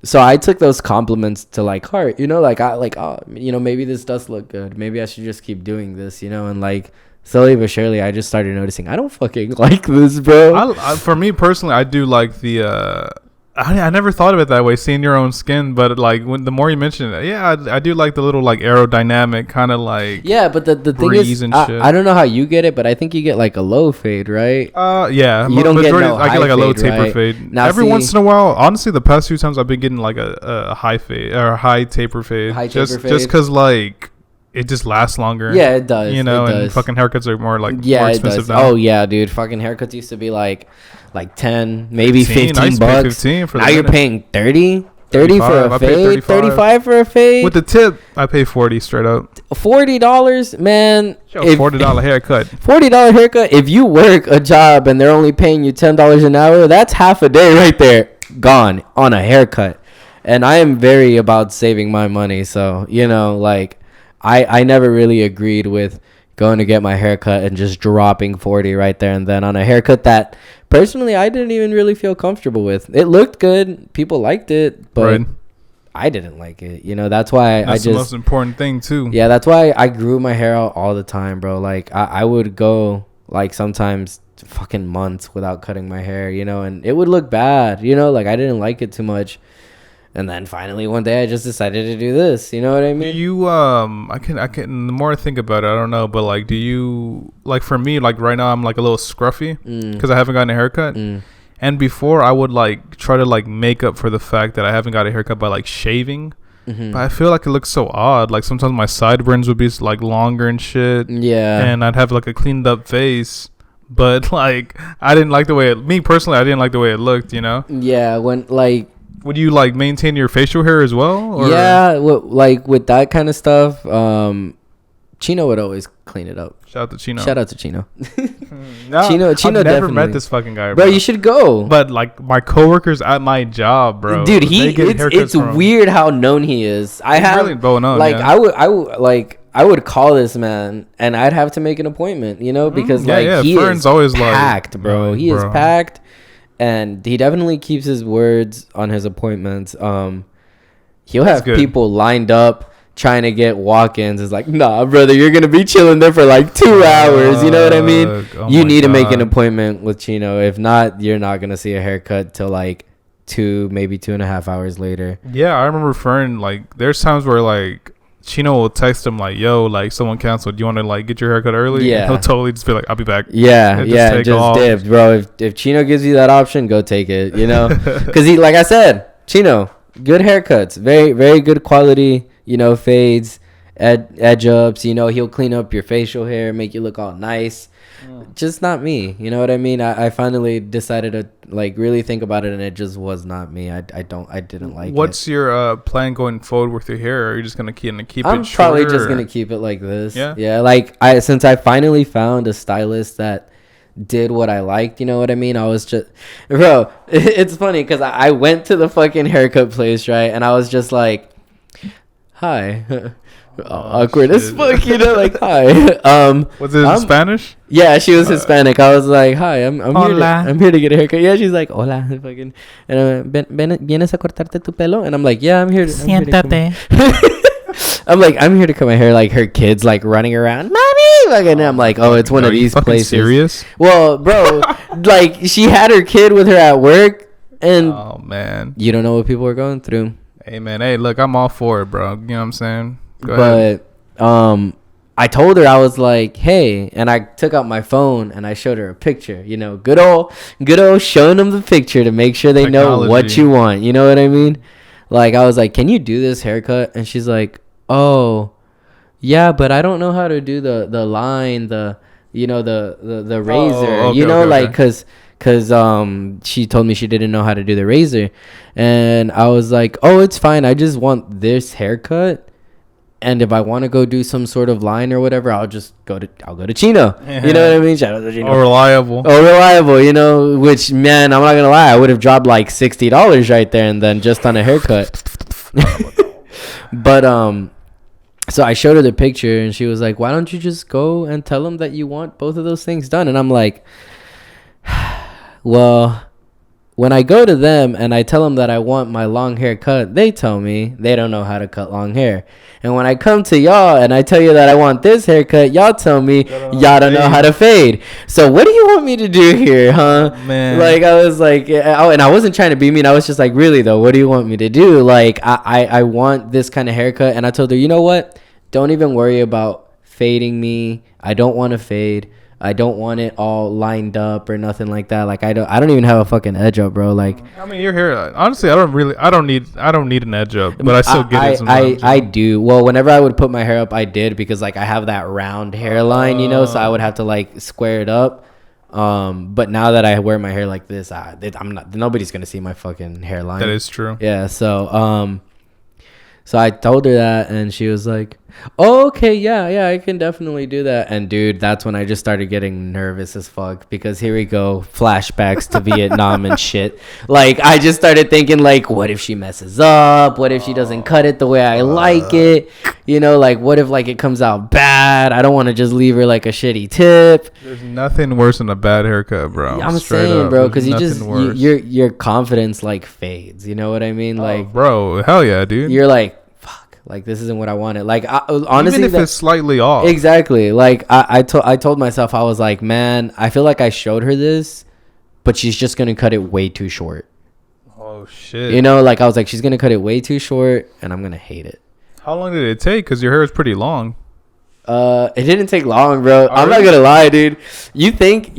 so I took those compliments to like heart, you know, like, you know, maybe this does look good. Maybe I should just keep doing this, you know, and like, slowly but surely, I just started noticing I don't fucking like this, bro. For me personally, I do like the I never thought of it that way, seeing your own skin. But like when the more you mention it, yeah, I do like the little like aerodynamic kind of like yeah. But the thing is, I don't know how you get it, but I think you get like a low fade, right? Yeah. You don't get no I high get like a low fade, taper right? fade. Now, Every once in a while, honestly, the past few times I've been getting like a high fade or a high taper fade. Just because like it just lasts longer. Yeah, it does. You know, and fucking haircuts are more like more expensive now. Oh yeah, dude. Fucking haircuts used to be like 10, maybe 15 bucks. 15 for now you're paying 30 for a fade, 35 for a fade. With the tip, I pay 40 straight up. $40, man. $40 haircut. $40 haircut. If you work a job and they're only paying you $10 an hour, that's half a day right there gone on a haircut. And I am very about saving my money, so you know, like I never really agreed with going to get my haircut and just dropping 40 right there and then on a haircut that personally I didn't even really feel comfortable with. It looked good, people liked it, but I didn't like it. You know, that's why that's the most important thing too. Yeah, that's why I grew my hair out all the time, bro. Like I would go like sometimes fucking months without cutting my hair, you know, and it would look bad, you know, like I didn't like it too much. And then finally one day I just decided to do this. You know what I mean? Do you I can the more I think about it, I don't know, but like do you like for me like right now I'm like a little scruffy because I haven't gotten a haircut. And before I would like try to like make up for the fact that I haven't got a haircut by like shaving. But I feel like it looks so odd. Like sometimes my sideburns would be like longer and shit. Yeah. And I'd have like a cleaned up face. But like I didn't like the way me personally I didn't like the way it looked, you know? Yeah, when like would you like maintain your facial hair as well? Or? Yeah, like with that kind of stuff, Chino would always clean it up. Shout out to Chino. No, Chino I've never definitely met this fucking guy, bro. You should go. But like my coworkers at my job, bro. Dude, it's weird how known he is. He's really well known, like yeah. I would call this man and I'd have to make an appointment, you know, because he is always packed, bro. He is packed. And he definitely keeps his words on his appointments. He'll have people lined up trying to get walk-ins. It's like, nah, brother, you're gonna be chilling there for like 2 hours. You know what I mean? You need to make an appointment with Chino. If not, you're not gonna see a haircut till like 2, maybe 2.5 hours later. Yeah, I remember referring like there's times where like Chino will text him like, yo, like someone canceled. Do you want to like get your haircut early? Yeah. And he'll totally just be like, I'll be back. Yeah. Just dip, bro. If Chino gives you that option, go take it, you know? Because he, like I said, Chino, good haircuts. Very, very good quality, you know, fades, edge ups. You know, he'll clean up your facial hair, make you look all nice. Just not me. You know what I mean? I finally decided to like really think about it, and it just was not me. I didn't like it. What's your plan going forward with your hair? Are you just gonna keep it shorter? I'm probably just gonna keep it like this. Yeah. Like since I finally found a stylist that did what I liked, you know what I mean? I was just, bro. It's funny because I went to the fucking haircut place, right? And I was just like, hi. Awkward as fuck, you know, like hi. Was it in Spanish? Yeah, she was Hispanic. I was like, hi, I'm here to get a haircut. Yeah, she's like, hola, fucking, and vienes a cortarte tu pelo, and I'm like, yeah, I'm here. Siéntate. I'm like, I'm here to cut my hair. Like her kids like running around, mommy, like, and I'm like, oh, it's one of these places. Serious? Well, bro, like she had her kid with her at work, and oh man, you don't know what people are going through. Hey man, hey, look, I'm all for it, bro. You know what I'm saying? But I told her, I was like, hey, and I took out my phone and I showed her a picture, you know, good old showing them the picture to make sure they know what you want. You know what I mean? Like, I was like, can you do this haircut? And she's like, oh, yeah, but I don't know how to do the line, the razor, you know, like, cause she told me she didn't know how to do the razor. And I was like, oh, it's fine. I just want this haircut. And if I want to go do some sort of line or whatever, I'll go to Chino. Yeah. You know what I mean? Shout out to Chino. Reliable, you know, which, man, I'm not going to lie. I would have dropped like $60 right there and then just on a haircut. But, so I showed her the picture and she was like, why don't you just go and tell them that you want both of those things done? And I'm like, well, when I go to them and I tell them that I want my long hair cut, they tell me they don't know how to cut long hair. And when I come to y'all and I tell you that I want this haircut, y'all tell me y'all don't know how to fade. So what do you want me to do here, huh? Man. Like, I was like, and I wasn't trying to be mean. I was just like, really though, what do you want me to do? Like, I want this kind of haircut. And I told her, you know what? Don't even worry about fading me. I don't want to fade. I don't want it all lined up or nothing like that. Like, I don't even have a fucking edge up, bro. Like, I mean, your hair, honestly, I don't need an edge up, but I still get it sometimes. I do. Well, whenever I would put my hair up, I did, because like I have that round hairline, you know, so I would have to like square it up. But now that I wear my hair like this, nobody's gonna see my fucking hairline. That is true. Yeah. So I told her that, and she was like, oh, okay, yeah, I can definitely do that. And dude, that's when I just started getting nervous as fuck, because here we go, flashbacks to Vietnam and shit. Like, I just started thinking, like, what if she messes up? What if she doesn't cut it the way I like it? You know, like, what if like it comes out bad? I don't want to just leave her like a shitty tip. There's nothing worse than a bad haircut, bro. I'm saying, bro, because your confidence like fades. You know what I mean? Like, bro, hell yeah, dude. You're like, like, this isn't what I wanted. Like, honestly, even if it's slightly off. Exactly. Like, I told myself, I was like, man, I feel like I showed her this, but she's just gonna cut it way too short. Oh shit. You know, like, I was like, she's gonna cut it way too short, and I'm gonna hate it. How long did it take? Because your hair is pretty long. It didn't take long, bro. I'm not gonna lie, dude. You think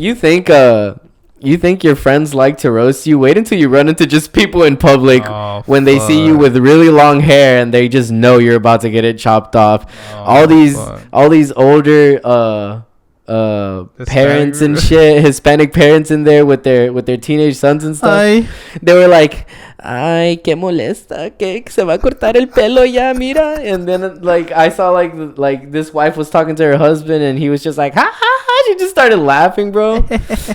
your friends like to roast you? Wait until you run into just people in public when they see you with really long hair and they just know you're about to get it chopped off. All these older parents and shit, Hispanic parents in there with their teenage sons and stuff. They were like, ay, qué molesta, que se va a cortar el pelo ya, mira. And then like I saw like this wife was talking to her husband, and he was just like, ha ha ha. She just started laughing, bro.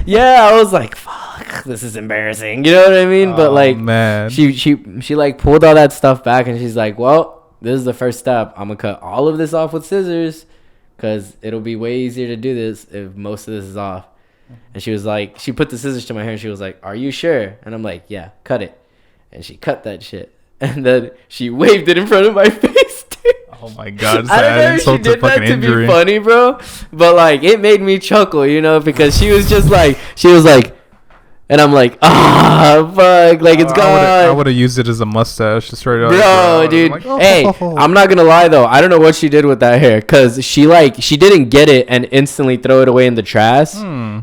Yeah, I was like, fuck, this is embarrassing. You know what I mean? But like, man, she like pulled all that stuff back, and she's like, well, this is the first step. I'm gonna cut all of this off with scissors, because it'll be way easier to do this if most of this is off. And she was like, she put the scissors to my hair, and she was like, are you sure? And I'm like, yeah, cut it. And she cut that shit. And then she waved it in front of my face, dude. Oh my God. I don't know if she did that to be funny, bro. But like, it made me chuckle, you know, because she was just like, and I'm like, fuck, like, it's gone. I would have used it as a mustache, straight up. Bro, dude. Like, hey, I'm not gonna lie though. I don't know what she did with that hair, because she didn't get it and instantly throw it away in the trash.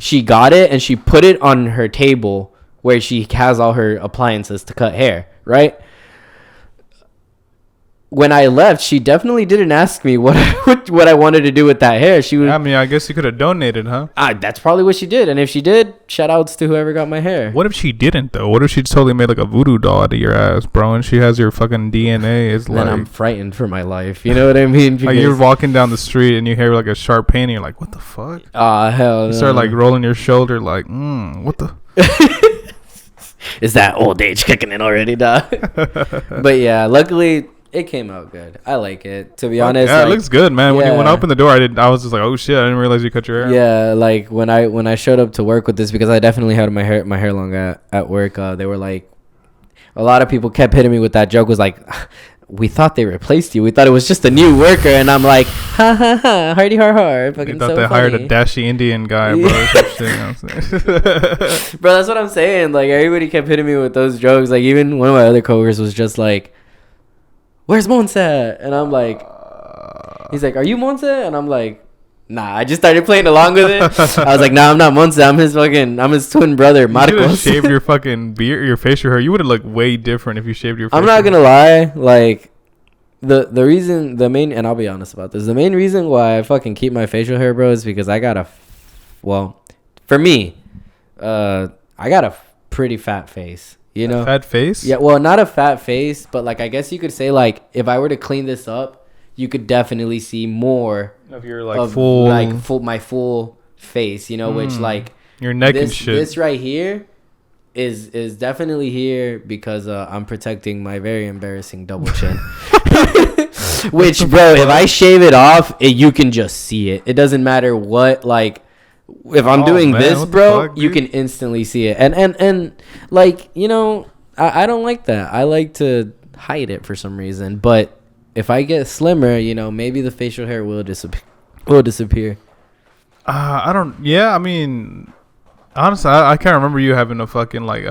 She got it and she put it on her table where she has all her appliances to cut hair, right? When I left, she definitely didn't ask me what I wanted to do with that hair. I mean, I guess you could have donated, huh? That's probably what she did. And if she did, shout outs to whoever got my hair. What if she didn't, though? What if she totally made like a voodoo doll out of your ass, bro, and she has your fucking DNA? It's like, then I'm frightened for my life. You know what I mean? Like, you're walking down the street and you hear like a sharp pain, and you're like, what the fuck? Hell no. You start like rolling your shoulder, like, what the... Is that old age kicking in already, dog? But yeah, luckily it came out good. I like it, to be honest. Yeah, like, it looks good, man. Yeah. When I opened the door, I was just like, oh shit, I didn't realize you cut your hair. Yeah, like when I showed up to work with this, because I definitely had my hair long at work. They were like, a lot of people kept hitting me with that joke. Was like, we thought they replaced you. We thought it was just a new worker. And I'm like, ha ha ha, hardy har har. Fucking thought so they hired a dashy Indian guy, bro. Yeah. Bro, that's what I'm saying. Like, everybody kept hitting me with those jokes. Like, even one of my other coworkers was just like, where's Monse? And I'm like, he's like, are you Monse? And I'm like, nah, I just started playing along with it. I was like, nah, I'm not Monse. I'm his twin brother, Marcos. You should have shaved your fucking beard, your facial hair. You would have looked way different if you shaved your facial hair. I'm not going to lie. Like, the main, and I'll be honest about this, the main reason why I fucking keep my facial hair, bro, is because I got for me, I got a pretty fat face. You know? A fat face? Yeah, well, not a fat face, but like, I guess you could say, like, if I were to clean this up, you could definitely see more of your my full face, you know, which like your neck and shit. This right here is definitely here because I'm protecting my very embarrassing double chin. Which, bro, if I shave it off, you can just see it. It doesn't matter what like if I'm doing this, bro, you can instantly see it. And like, you know, I don't like that. I like to hide it for some reason. But if I get slimmer, you know, maybe the facial hair will disappear. I don't. Yeah, I mean, honestly, I can't remember you having a fucking like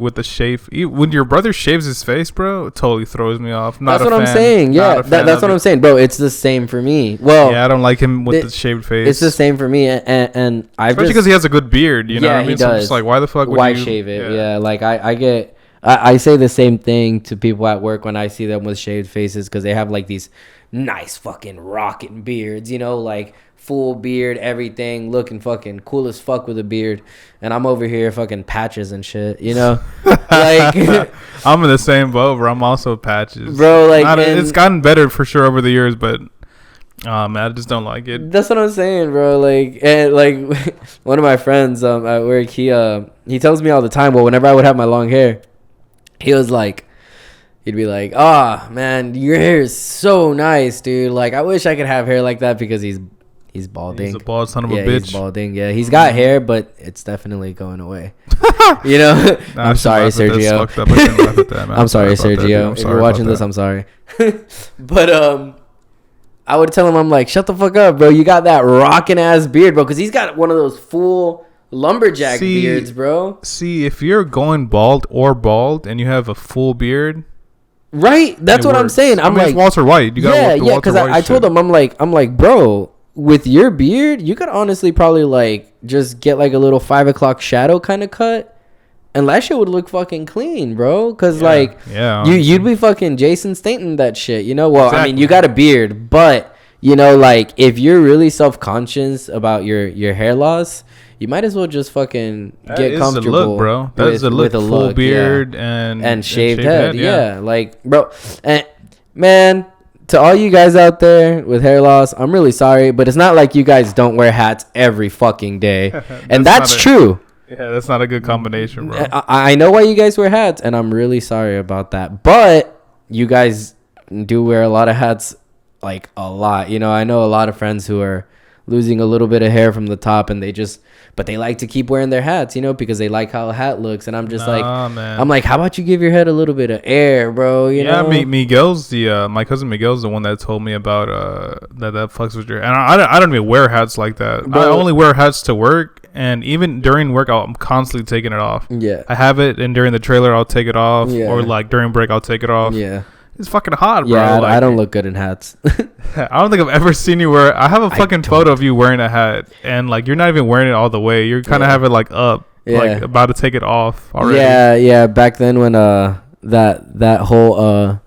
with the shave. When your brother shaves his face, bro, it totally throws me off. That's what I'm saying. Yeah, that's what I'm saying, bro. It's the same for me. Well, yeah, I don't like him with the shaved face. It's the same for me, and I especially because he has a good beard. You know what I mean? He does. So I'm just like, why the fuck would you shave it? Yeah, like I say the same thing to people at work when I see them with shaved faces because they have like these nice fucking rocking beards, you know, like full beard, everything, looking fucking cool as fuck with a beard, and I'm over here fucking patches and shit, you know. Like I'm in the same boat, bro. I'm also patches, bro. Like it's gotten better for sure over the years, but man, I just don't like it. That's what I'm saying, bro. Like, and like one of my friends at work, he tells me all the time. Well, whenever I would have my long hair, he was like, he'd be like, "Ah, man, your hair is so nice, dude. Like, I wish I could have hair like that because he's balding. He's a bald son of a bitch. He's balding. Yeah, he's got hair, but it's definitely going away. You know." I'm sorry, Sergio. I'm sorry, Sergio. If you're watching this, I'm sorry. But I would tell him, I'm like, shut the fuck up, bro. You got that rockin' ass beard, bro, because he's got one of those full lumberjack beards, bro. See, if you're going bald and you have a full beard, right? That's what I'm saying. I'm like, it's Walter White. You gotta yeah, because I told him, I'm like, bro, with your beard, you could honestly probably like just get like a little 5 o'clock shadow kind of cut, and that shit would look fucking clean, bro. Because you'd be fucking Jason Statham that shit, you know. Well, exactly. I mean, you got a beard, but you know, like if you're really self-conscious about your hair loss, you might as well just fucking get comfortable. That is the look, bro. That is the look. Full beard and shaved head. Yeah, like, bro, and man, to all you guys out there with hair loss, I'm really sorry, but it's not like you guys don't wear hats every fucking day, and that's true. Yeah, that's not a good combination, bro. I know why you guys wear hats, and I'm really sorry about that. But you guys do wear a lot of hats, like a lot. You know, I know a lot of friends who are losing a little bit of hair from the top, and but they like to keep wearing their hats, you know, because they like how a hat looks. And I'm just man. I'm like, how about you give your head a little bit of air, bro? You know? Miguel's my cousin Miguel's the one that told me about that fucks with your. And I don't even wear hats like that. Bro, I only wear hats to work, and even during work, I'm constantly taking it off. Yeah, I have it, and during the trailer, I'll take it off, or like during break, I'll take it off. Yeah. It's fucking hot, bro. Yeah, I don't look good in hats. I don't think I've ever seen you wear. I have a fucking photo of you wearing a hat, and like you're not even wearing it all the way. You're kind of have it like up, like about to take it off already. Yeah. Back then when that whole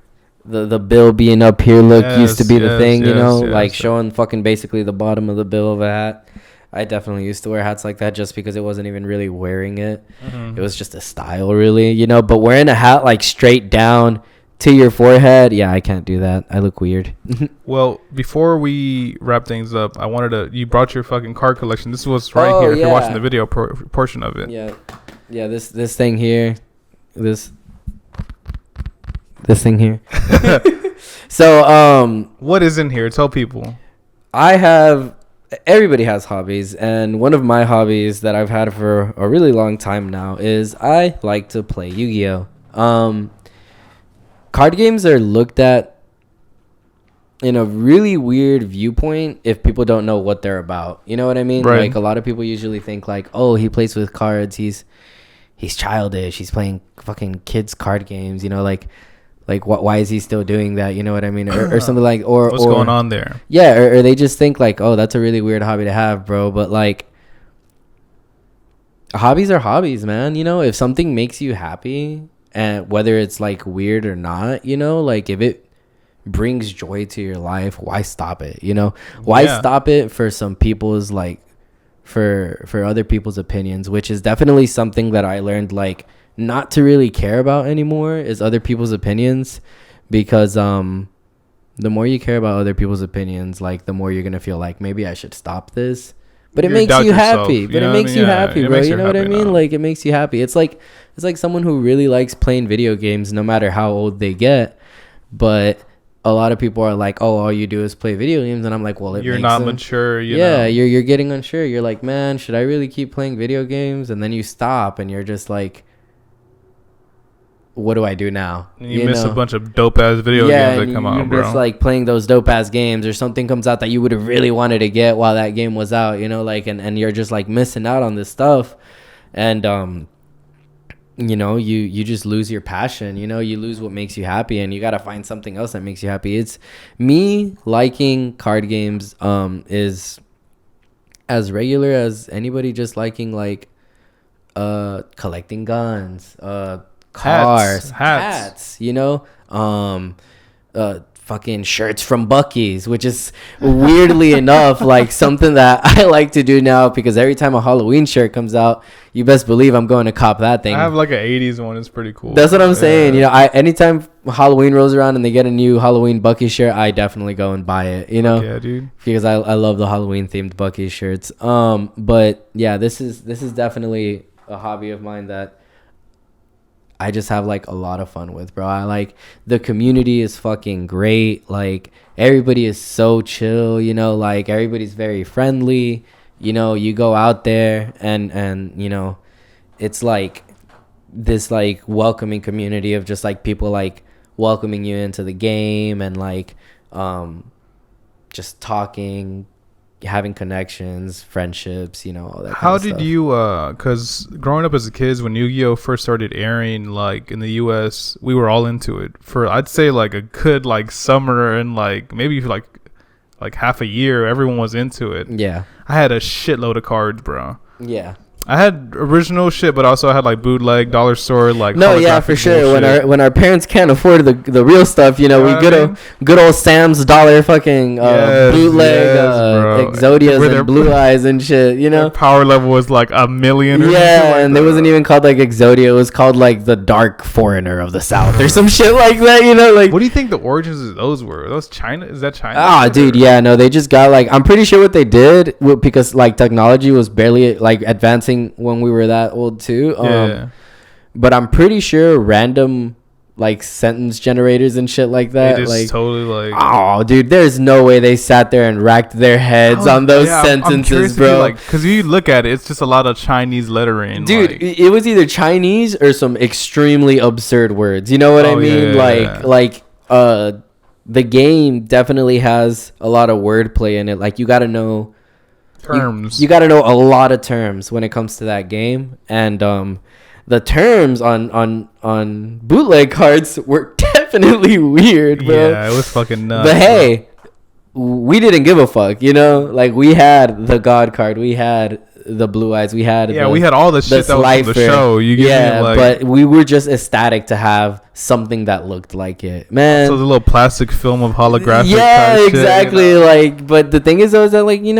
the bill being up here look used to be the thing, you know, like showing fucking basically the bottom of the bill of a hat. I definitely used to wear hats like that just because it wasn't even really wearing it. Mm-hmm. It was just a style, really, you know. But wearing a hat like straight down to your forehead, yeah, I can't do that. I look weird. Well, before we wrap things up, I wanted to. You brought your fucking card collection. This was right here. If you're watching the video portion of it. Yeah. This thing here, this thing here. So what is in here? Tell people. Everybody has hobbies, and one of my hobbies that I've had for a really long time now is I like to play Yu-Gi-Oh. Card games are looked at in a really weird viewpoint if people don't know what they're about. You know what I mean? Right. Like a lot of people usually think like, oh, he plays with cards. He's childish. He's playing fucking kids card games. You know, like why is he still doing that? You know what I mean? Or something like, or what's going on there? Yeah. Or they just think like, oh, that's a really weird hobby to have, bro. But like, hobbies are hobbies, man. You know, if something makes you happy, and whether it's like weird or not, you know, like if it brings joy to your life, why stop it? You know, why stop it for some people's like for other people's opinions, which is definitely something that I learned like not to really care about anymore is other people's opinions, because the more you care about other people's opinions, like the more you're gonna feel like maybe I should stop this. But it makes you happy. But it makes you happy, bro. You know what I mean? Like it makes you happy. It's like someone who really likes playing video games, no matter how old they get. But a lot of people are like, oh, all you do is play video games, and I'm like, well, you're not mature. You're getting unsure. You're like, man, should I really keep playing video games? And then you stop, and you're just like, what do I do now? And you miss a bunch of dope ass video games that come out, bro. It's like playing those dope ass games, or something comes out that you would have really wanted to get while that game was out, like, and you're just like missing out on this stuff. And you just lose your passion, you lose what makes you happy, and you got to find something else that makes you happy. It's me liking card games is as regular as anybody just liking like collecting guns, cars, hats, fucking shirts from Buc-ee's, which is weirdly enough like something that I like to do now, because every time a Halloween shirt comes out, you best believe I'm going to cop that thing. I have like an 80s one. It's pretty cool. That's what I'm saying. Anytime Halloween rolls around and they get a new Halloween Buc-ee's shirt, I definitely go and buy it, Yeah, dude. Because I love the Halloween themed Buc-ee's shirts. But yeah, this is definitely a hobby of mine that I just have like a lot of fun with, bro. I like the community is fucking great. Like everybody is so chill, like everybody's very friendly. You go out there and it's like this like welcoming community of just like people like welcoming you into the game and like just talking, having connections, friendships, all that. How did you because growing up as a kid, when Yu-Gi-Oh first started airing like in the US, we were all into it for I'd say like a good like summer, and like maybe like half a year everyone was into it. Yeah, I had a shitload of cards, bro. Yeah, I had original shit, but also I had like bootleg, dollar store, like no, yeah, for sure. Bullshit. When our parents can't afford the real stuff, we good old Sam's dollar fucking bootleg Exodias and Blue Eyes and shit. Their power level was like a million. And it wasn't even called like Exodia. It was called like the Dark Foreigner of the South or some shit like that. Like what do you think the origins of those were? Are those China? Is that China? Ah, dude, yeah, no, they just got like I'm pretty sure what they did because like technology was barely like advancing when we were that old too, but I'm pretty sure random like sentence generators and shit like that, just like totally like, oh dude, there's no way they sat there and racked their heads on those sentences, bro. Like, because you look at it, it's just a lot of Chinese lettering, dude. Like, it was either Chinese or some extremely absurd words, you know what I mean? The game definitely has a lot of wordplay in it. Like you got to know terms. You got to know a lot of terms when it comes to that game, and the terms on bootleg cards were definitely weird, bro. Yeah, it was fucking nuts. But hey, we didn't give a fuck, like we had the God card, we had the Blue Eyes, we had we had all the shit that was from the show. But we were just ecstatic to have something that looked like it, man. So the little plastic film of holographic. Yeah, exactly. Shit, like, but the thing is, though, is that like you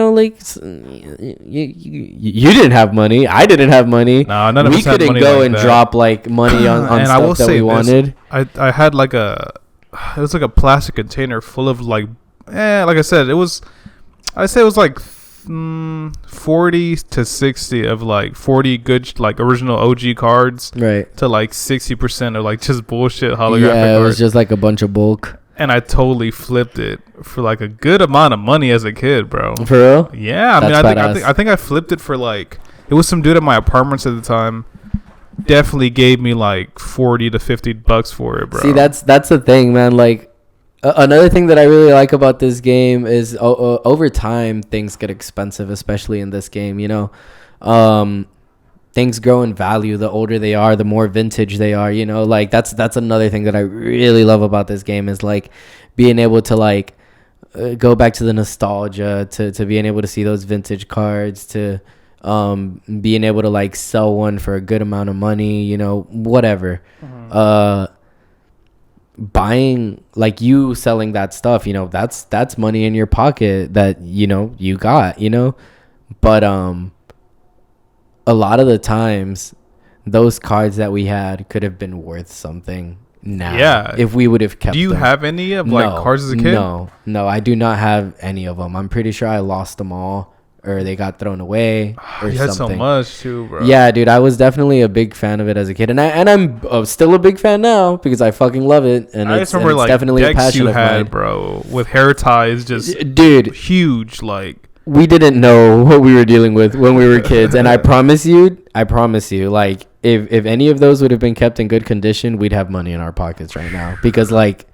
didn't have money, I didn't have money. No, none of us had money. We couldn't go and drop like money on stuff that we wanted. I had like it was like a plastic container full of like I said, I'd say it was like 40 to 60 of like 40 good like original OG cards, right, to like 60% of like just bullshit holographic cards. It was just like a bunch of bulk, and I totally flipped it for like a good amount of money as a kid, bro. For real? Yeah, I think I flipped it for like, it was some dude at my apartments at the time definitely gave me like 40 to 50 bucks for it, bro. See, that's the thing, man. Like another thing that I really like about this game is over time things get expensive, especially in this game. Things grow in value the older they are, the more vintage they are. Like that's another thing that I really love about this game is like being able to like go back to the nostalgia, to being able to see those vintage cards, to being able to like sell one for a good amount of money. Whatever. Mm-hmm. Buying, like you selling that stuff, that's money in your pocket that you got, but a lot of the times those cards that we had could have been worth something now, if we would have kept them. Do you have any of like cards as a kid? No, I do not have any of them. I'm pretty sure I lost them all or they got thrown away or you had something. So much too, bro. Yeah, dude, I was definitely a big fan of it as a kid, and I'm still a big fan now because I fucking love it. And I just remember like definitely decks a passion you of had, mine, bro, with hair ties, just dude, huge. Like we didn't know what we were dealing with when we were kids, and I promise you, like if any of those would have been kept in good condition, we'd have money in our pockets right now because like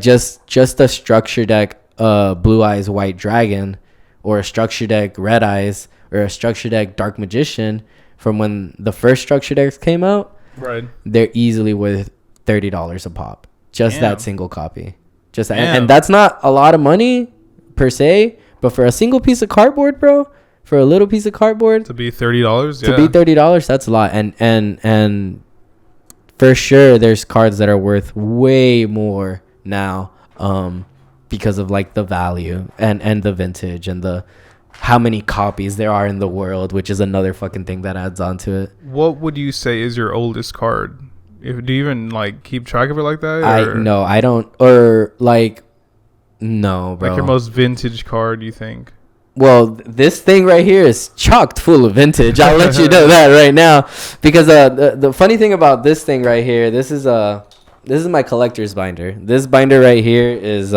just a structure deck, Blue Eyes White Dragon, or a structure deck Red Eyes, or a structure deck Dark Magician from when the first structure decks came out, right? They're easily worth $30 a pop. Just that single copy. Just that. And that's not a lot of money per se, but for a single piece of cardboard, bro, for a little piece of cardboard to be $30, to be $30, that's a lot. And for sure, there's cards that are worth way more now, because of like the value and the vintage and the how many copies there are in the world, which is another fucking thing that adds on to it. What would you say is your oldest card? Do you even like keep track of it like that? No, I don't. Or like, no, bro. Like your most vintage card, you think? Well, this thing right here is chocked full of vintage. I'll let you know that right now, because the funny thing about this thing right here, this is my collector's binder. This binder right here is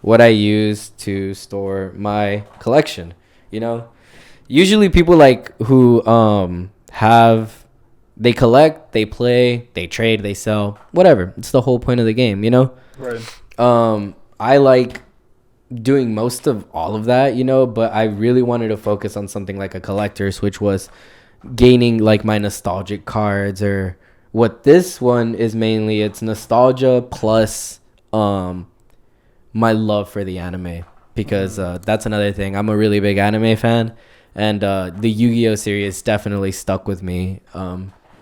what I use to store my collection. You know, usually people like who they collect, they play, they trade, they sell, whatever. It's the whole point of the game, you know? Right. I like doing most of all of that, you know, but I really wanted to focus on something like a collector's, which was gaining like my nostalgic cards, or what this one is mainly, it's nostalgia plus my love for the anime, because that's another thing. I'm a really big anime fan, and the Yu-Gi-Oh series definitely stuck with me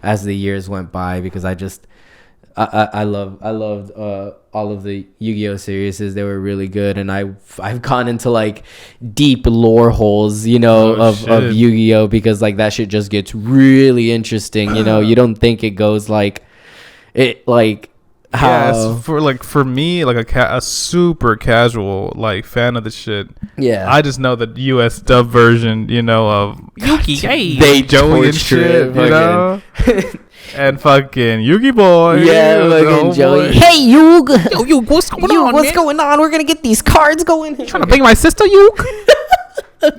as the years went by, because I loved all of the Yu-Gi-Oh series. They were really good, and I've gone into like deep lore holes, you know, of Yu-Gi-Oh, because like that shit just gets really interesting, you know. You don't think it goes like it, like how for me, like a super casual like fan of the shit. Yeah, I just know the US dub version, you know, of Yuki, they Joey and shit, you know. And fucking Yugi boy. Yeah, fucking Joey. Hey, Yug. Yo, Yug, what's going on, what's going on? We're going to get these cards going. You trying to bang my sister, Yug?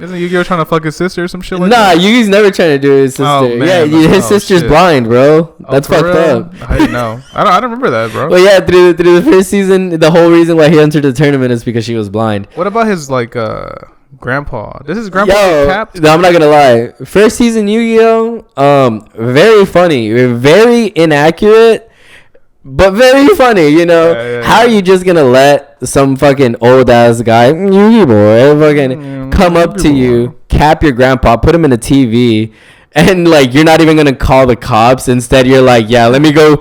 Isn't Yu-Gi-Oh trying to fuck his sister or some shit like that? Nah, Yugi's never trying to do his sister. Oh, man. Yeah, his sister's blind, bro. That's fucked up. I didn't know. I don't remember that, bro. Well, yeah, through the first season, the whole reason why he entered the tournament is because she was blind. What about his, like, grandpa? This is grandpa capped? No, I'm not gonna lie. First season Yu-Gi-Oh, very funny, very inaccurate, but very funny. You know, how are you just gonna let some fucking old ass guy, Yu-Gi boy, fucking come up to you, cap your grandpa, put him in a TV? And like you're not even gonna call the cops. Instead, you're like, yeah, let me go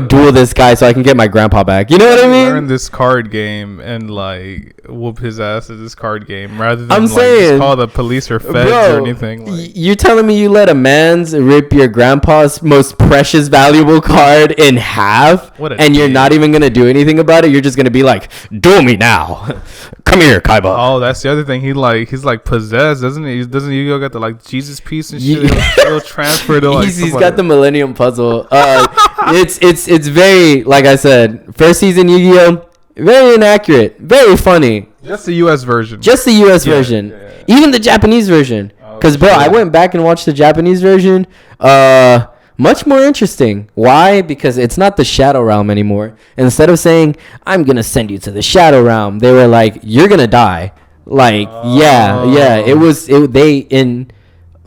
duel this guy so I can get my grandpa back. You know what I mean? Learn this card game and like whoop his ass at this card game rather than I'm like saying, just call the police or feds or anything. Like, you're telling me you let a man's rip your grandpa's most precious, valuable card in half, and you're not even gonna do anything about it? You're just gonna be like, duel me now. Come here, Kaiba. Oh, that's the other thing. He's like possessed, doesn't he? Doesn't Yu-Gi-Oh got the like Jesus piece and shit? He'll transfer to like. He's got the Millennium Puzzle. It's very, like I said, first season Yu-Gi-Oh, very inaccurate, very funny. Just the U.S. version. Just the U.S. version. Yeah. Even the Japanese version. Because bro, I went back and watched the Japanese version. Much more interesting. Why? Because it's not the Shadow Realm anymore. Instead of saying, I'm going to send you to the Shadow Realm, they were like, you're going to die. Like, yeah.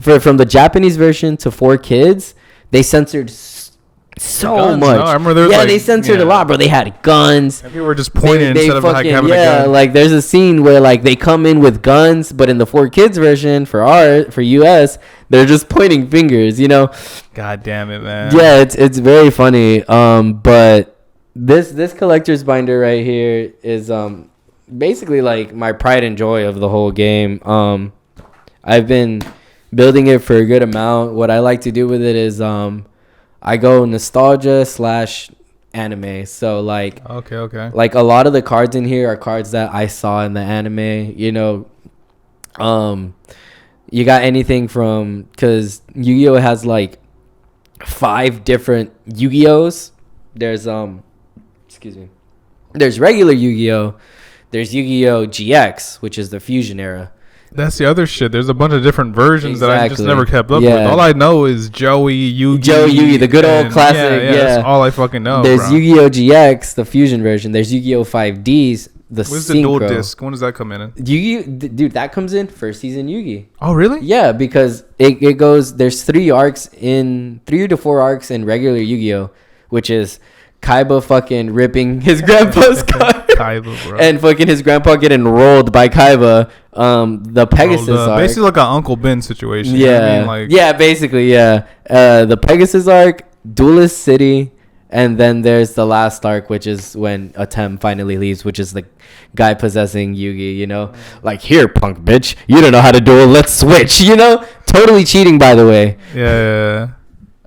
From the Japanese version to 4 kids, they censored so guns, much. No, I remember they censored a lot, bro. They had guns. And people were just pointing instead of like having a gun. Like there's a scene where like they come in with guns, but in the 4 kids version for US, they're just pointing fingers, you know. God damn it, man. Yeah, it's very funny. But this collector's binder right here is basically like my pride and joy of the whole game. I've been building it for a good amount. What I like to do with it is I go nostalgia / anime. So like okay. Like a lot of the cards in here are cards that I saw in the anime, you know, You got anything from, because Yu-Gi-Oh has like 5 different Yu-Gi-Ohs. There's excuse me. There's regular Yu-Gi-Oh. There's Yu-Gi-Oh GX, which is the fusion era. That's the other shit. There's a bunch of different versions that I just never kept up with. All I know is Joey, Yugi, the good old classic. Yeah, that's all I fucking know. There's Yu-Gi-Oh GX, the fusion version. There's Yu-Gi-Oh 5Ds, the Where's synchro. the dual disc? When does that come in? Dude, that comes in first season Yugi. Oh, really? Yeah, because it goes. There's 3 to 4 arcs in regular Yu-Gi-Oh, which is Kaiba fucking ripping his grandpa's card. Kaiba, bro. And fucking his grandpa getting rolled by Kaiba. The Pegasus arc. Basically like an Uncle Ben situation. Yeah. You know what I mean? Yeah, basically, yeah. The Pegasus arc, Duelist City, and then there's the last arc, which is when Atem finally leaves, which is the guy possessing Yugi, you know? Like, here, punk bitch. You don't know how to duel. Let's switch, you know? Totally cheating, by the way. Yeah.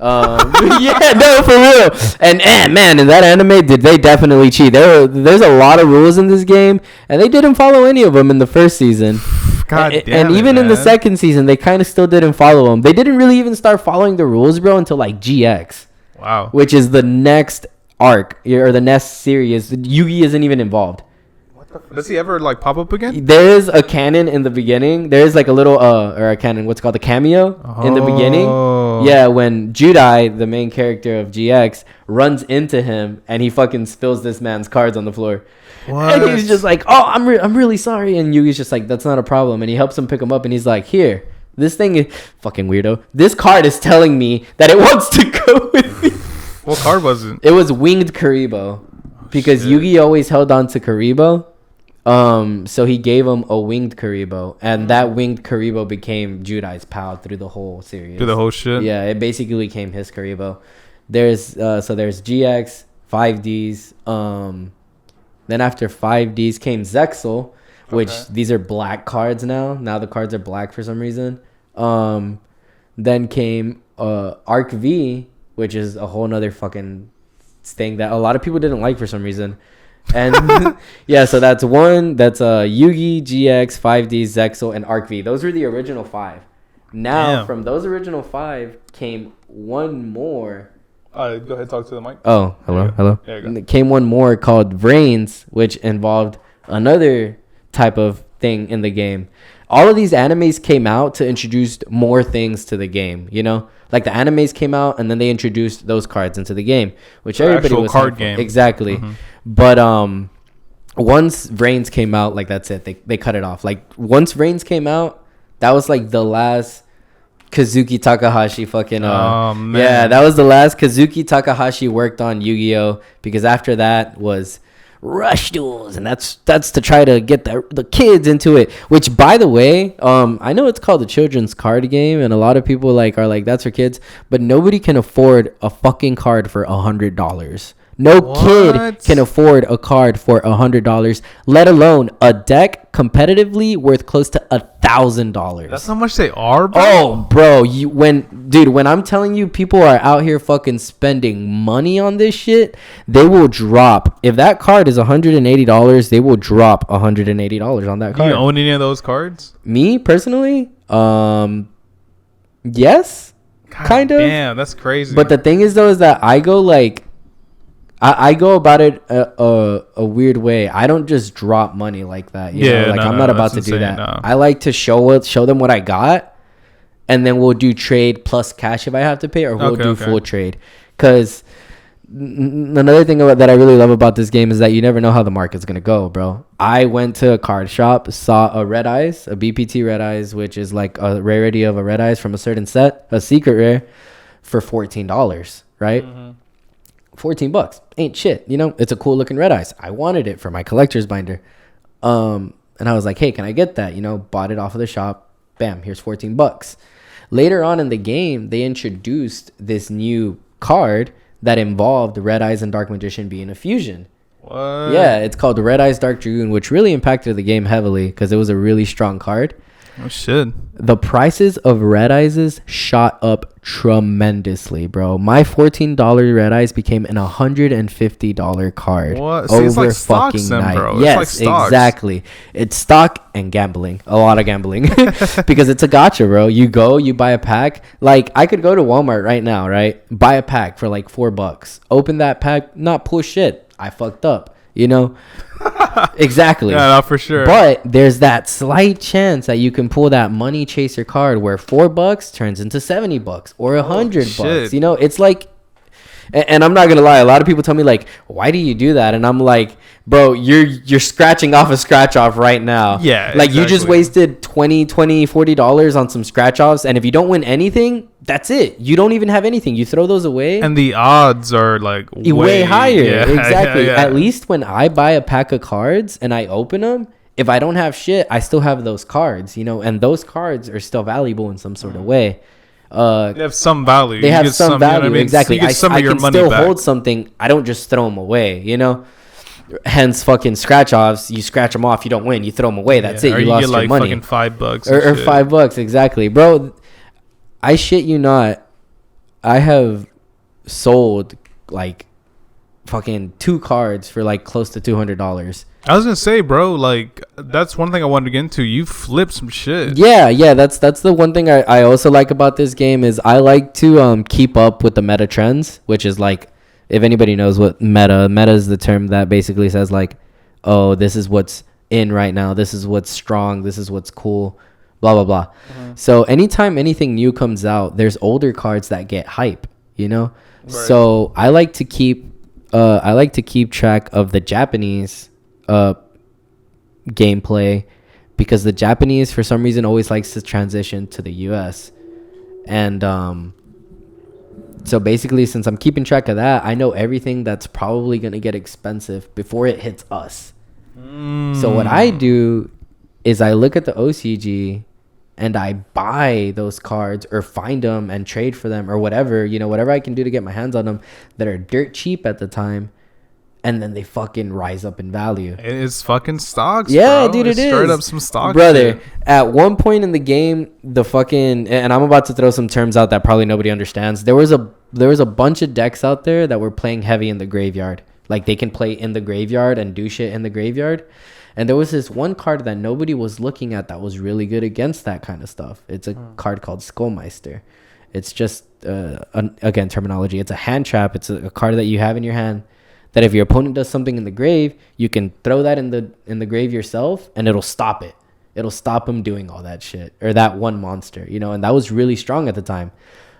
Yeah, no, for real. And man, in that anime, did they definitely cheat? There's a lot of rules in this game, and they didn't follow any of them in the first season. God damn and even in the second season, they kind of still didn't follow them. They didn't really even start following the rules, bro, until like GX. Wow. Which is the next arc or the next series. Yugi isn't even involved. Does he ever like pop up again? There is a canon in the beginning. There is like a little or a canon, what's called a cameo in the beginning. Yeah, when Judai, the main character of GX, runs into him and he fucking spills this man's cards on the floor. What? And he's just like, "Oh, I'm really sorry." And Yugi's just like, "That's not a problem." And he helps him pick him up and he's like, "Here, this thing is fucking weirdo. This card is telling me that it wants to go with me." What card was it? It was Winged Karibo, because Yugi always held on to Karibo. So he gave him a Winged Karibo, and that Winged Karibo became Judai's pal through the whole series. Through the whole shit? Yeah, it basically became his Karibo. There's GX, 5Ds. Then after 5Ds came Zexal, which these are black cards now. Now the cards are black for some reason. Then came Arc V, which is a whole nother fucking thing that a lot of people didn't like for some reason. And yeah, so that's Yugi, GX, 5D, Zexal, and Arc V. Those were the original 5. Now, from those original 5 came one more. Go ahead, talk to the mic. Oh, hello. Came one more called Brains, which involved another type of thing in the game. All of these animes came out to introduce more things to the game, you know? Like the animes came out and then they introduced those cards into the game, which everybody was card game. Exactly. Mm-hmm. But once Brains came out, like that's it. They cut it off. Like once Brains came out, that was like the last Kazuki Takahashi fucking oh man. Yeah, that was the last Kazuki Takahashi worked on Yu-Gi-Oh, because after that was Rush Duels, and that's to try to get the kids into it, which by the way, I know it's called a children's card game and a lot of people are like that's for kids, but nobody can afford a fucking card for $100. No kid can afford a card for $100, let alone a deck competitively worth close to $1,000. That's how much they are, bro. Oh, bro, when I'm telling you people are out here fucking spending money on this shit, they will drop. If that card is $180, they will drop $180 on that card. Do you own any of those cards? Me personally, yes, kind of. Damn, that's crazy. But the thing is though, is that I go I go about it a weird way. I don't just drop money like that. You know? I'm not about to do that. No. I like to show them what I got, and then we'll do trade plus cash if I have to pay, or we'll do full trade. Because another thing that I really love about this game is that you never know how the market's gonna go, bro. I went to a card shop, saw a Red Eyes, a BPT Red Eyes, which is like a rarity of a Red Eyes from a certain set, a secret rare, for $14, right? Mm-hmm. $14 ain't shit, you know. It's a cool looking Red Eyes. I wanted it for my collector's binder, and I was like, hey, can I get that? You know, bought it off of the shop. Bam, here's $14. Later on in the game, they introduced this new card that involved Red Eyes and Dark Magician being a fusion. What? Yeah, it's called Red Eyes Dark Dragoon, which really impacted the game heavily because it was a really strong card. Oh shit. The prices of red eyes shot up tremendously, bro. My $14 red eyes became an $150 card. What? See, it's like stocks then, bro. Yes, it's like exactly. It's stock and gambling. A lot of gambling. Because it's a gotcha, bro. You go, you buy a pack. Like, I could go to Walmart right now, right? Buy a pack for like $4. Open that pack, not pull shit. I fucked up, you know? Exactly. Yeah, no, for sure. But there's that slight chance that you can pull that money chaser card where $4 turns into $70 or $100. You know, it's like, and I'm not gonna lie, a lot of people tell me like, why do you do that? And I'm like, bro, you're scratching off a scratch off right now. Yeah, like you just wasted $40 on some scratch offs, and if you don't win anything, that's it. You don't even have anything. You throw those away, and the odds are like way higher. Yeah, exactly. Yeah. At least when I buy a pack of cards and I open them, if I don't have shit, I still have those cards, you know, and those cards are still valuable in some sort of way. They have some value. They have some value. You know what I mean? Exactly. So I can still hold something. I don't just throw them away, you know? Hence fucking scratch offs. You scratch them off. You don't win. You throw them away. That's it. You lost your money. Fucking $5 or $5. Exactly. Bro, I shit you not. I have sold like fucking 2 cards for like close to $200. I was gonna say, bro, like that's one thing I wanted to get into. You flip some shit. Yeah. That's the one thing I also like about this game is I like to keep up with the meta trends, which is like, if anybody knows what meta is the term that basically says like, oh, this is what's in right now, this is what's strong, this is what's cool, blah blah blah. So anytime anything new comes out, there's older cards that get hype, you know. Right. So I like to keep track of the Japanese gameplay, because the Japanese for some reason always likes to transition to the US, and so basically since I'm keeping track of that, I know everything that's probably going to get expensive before it hits us. So what I do is I look at the OCG and I buy those cards or find them and trade for them or whatever, you know, whatever I can do to get my hands on them that are dirt cheap at the time. And then they fucking rise up in value. It's fucking stocks, yeah, bro. dude, it is. Straight up some stocks, brother. Shit. At one point in the game, the fucking, and I'm about to throw some terms out that probably nobody understands. There was a bunch of decks out there that were playing heavy in the graveyard. Like they can play in the graveyard and do shit in the graveyard. And there was this one card that nobody was looking at that was really good against that kind of stuff. It's a card called Skullmeister. It's just again terminology. It's a hand trap. It's a card that you have in your hand that if your opponent does something in the grave, you can throw that in the grave yourself, and it'll stop it. It'll stop him doing all that shit, or that one monster, you know. And that was really strong at the time.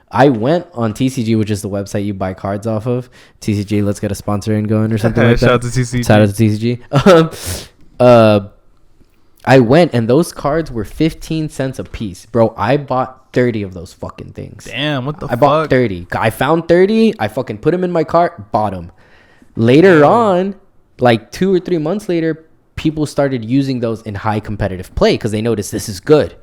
I went on TCG, which is the website you buy cards off of. TCG, let's get a sponsor in going or something like that. Shout out to TCG. Shout out to TCG. I went, and those cards were 15 cents a piece, bro. I bought 30 of those fucking things. Damn, what the fuck? I bought 30. I found 30. I fucking put them in my cart, bought them. Later on, like 2 or 3 months later, people started using those in high competitive play because they noticed this is good.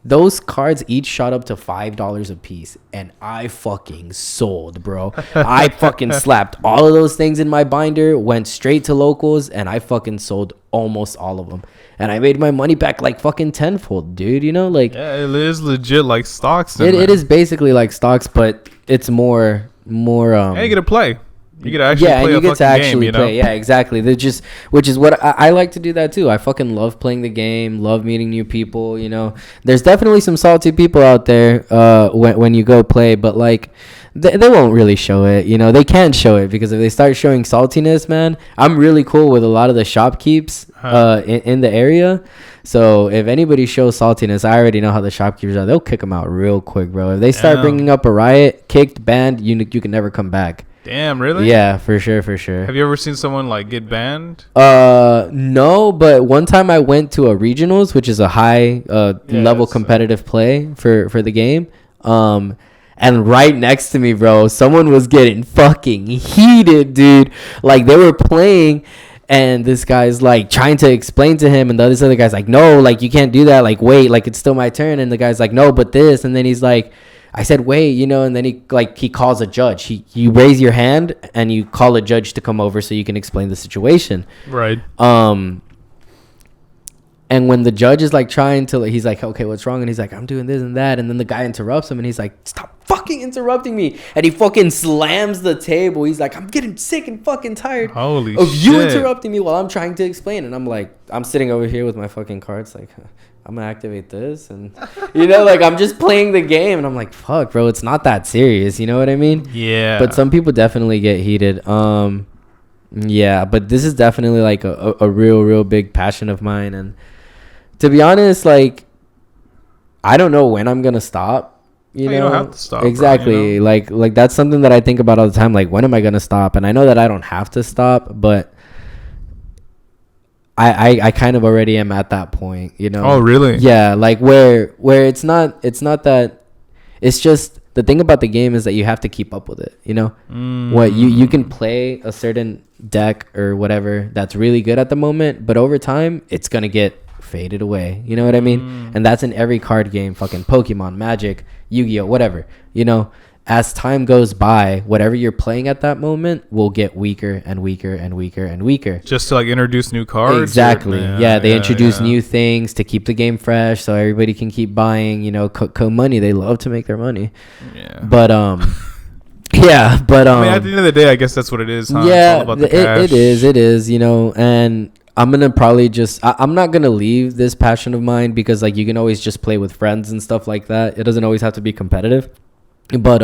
Those cards each shot up to $5 a piece, and I fucking sold, bro. I fucking slapped all of those things in my binder, went straight to locals, and I fucking sold almost all of them. And I made my money back like fucking tenfold, dude. You know, like, yeah, it is legit like stocks. It is basically like stocks, but it's more. Hey, you get to play. You get to actually play and you get to actually game, play. Yeah, exactly. Which is what I like to do that too. I fucking love playing the game, love meeting new people, you know. There's definitely some salty people out there when you go play, but like they won't really show it, you know. They can't show it because if they start showing saltiness, man, I'm really cool with a lot of the shopkeepers in the area. So if anybody shows saltiness, I already know how the shopkeepers are. They'll kick them out real quick, bro. If they start bringing up a riot, kicked, banned, you can never come back. Damn, really? Yeah, for sure. Have you ever seen someone like get banned? No, but one time I went to a regionals, which is a high level competitive play for the game. And right next to me, bro, someone was getting fucking heated, dude. Like they were playing, and this guy's like trying to explain to him, and the other guy's like, no, like you can't do that. Like wait, like it's still my turn. And the guy's like, no, but this. And then he's like, I said, wait, you know, and then he calls a judge. You raise your hand and you call a judge to come over so you can explain the situation. Right. And And when the judge is like trying to, he's like, okay, what's wrong? And he's like, I'm doing this and that. And then the guy interrupts him and he's like, stop fucking interrupting me. And he fucking slams the table. He's like, I'm getting sick and fucking tired of you interrupting me while I'm trying to explain. And I'm like, I'm sitting over here with my fucking cards like, I'm gonna activate this. And, you know, like I'm just playing the game. And I'm like, fuck, bro, it's not that serious. You know what I mean? Yeah. But some people definitely get heated. Yeah, but this is definitely like a real big passion of mine. And to be honest, like, I don't know when I'm gonna stop. You don't have to stop. Exactly. Bro, you know? Like that's something that I think about all the time. Like, when am I gonna stop? And I know that I don't have to stop, but I kind of already am at that point. You know? Oh, really? Yeah. Like where it's not that. It's just the thing about the game is that you have to keep up with it. You know, what you can play a certain deck or whatever that's really good at the moment, but over time it's gonna get faded away. You know what I mean? And that's in every card game. Fucking Pokemon, Magic, Yu-Gi-Oh, whatever. You know, as time goes by, whatever you're playing at that moment will get weaker and weaker and weaker and weaker. Just to like introduce new cards. Exactly. They introduce new things to keep the game fresh, so everybody can keep buying. You know, money. They love to make their money. Yeah. But yeah, but I mean, at the end of the day, I guess that's what it is. Huh? Yeah, it's all about the cash. It is. You know, and I'm gonna probably just I'm not gonna leave this passion of mine because like you can always just play with friends and stuff like that. It doesn't always have to be competitive. But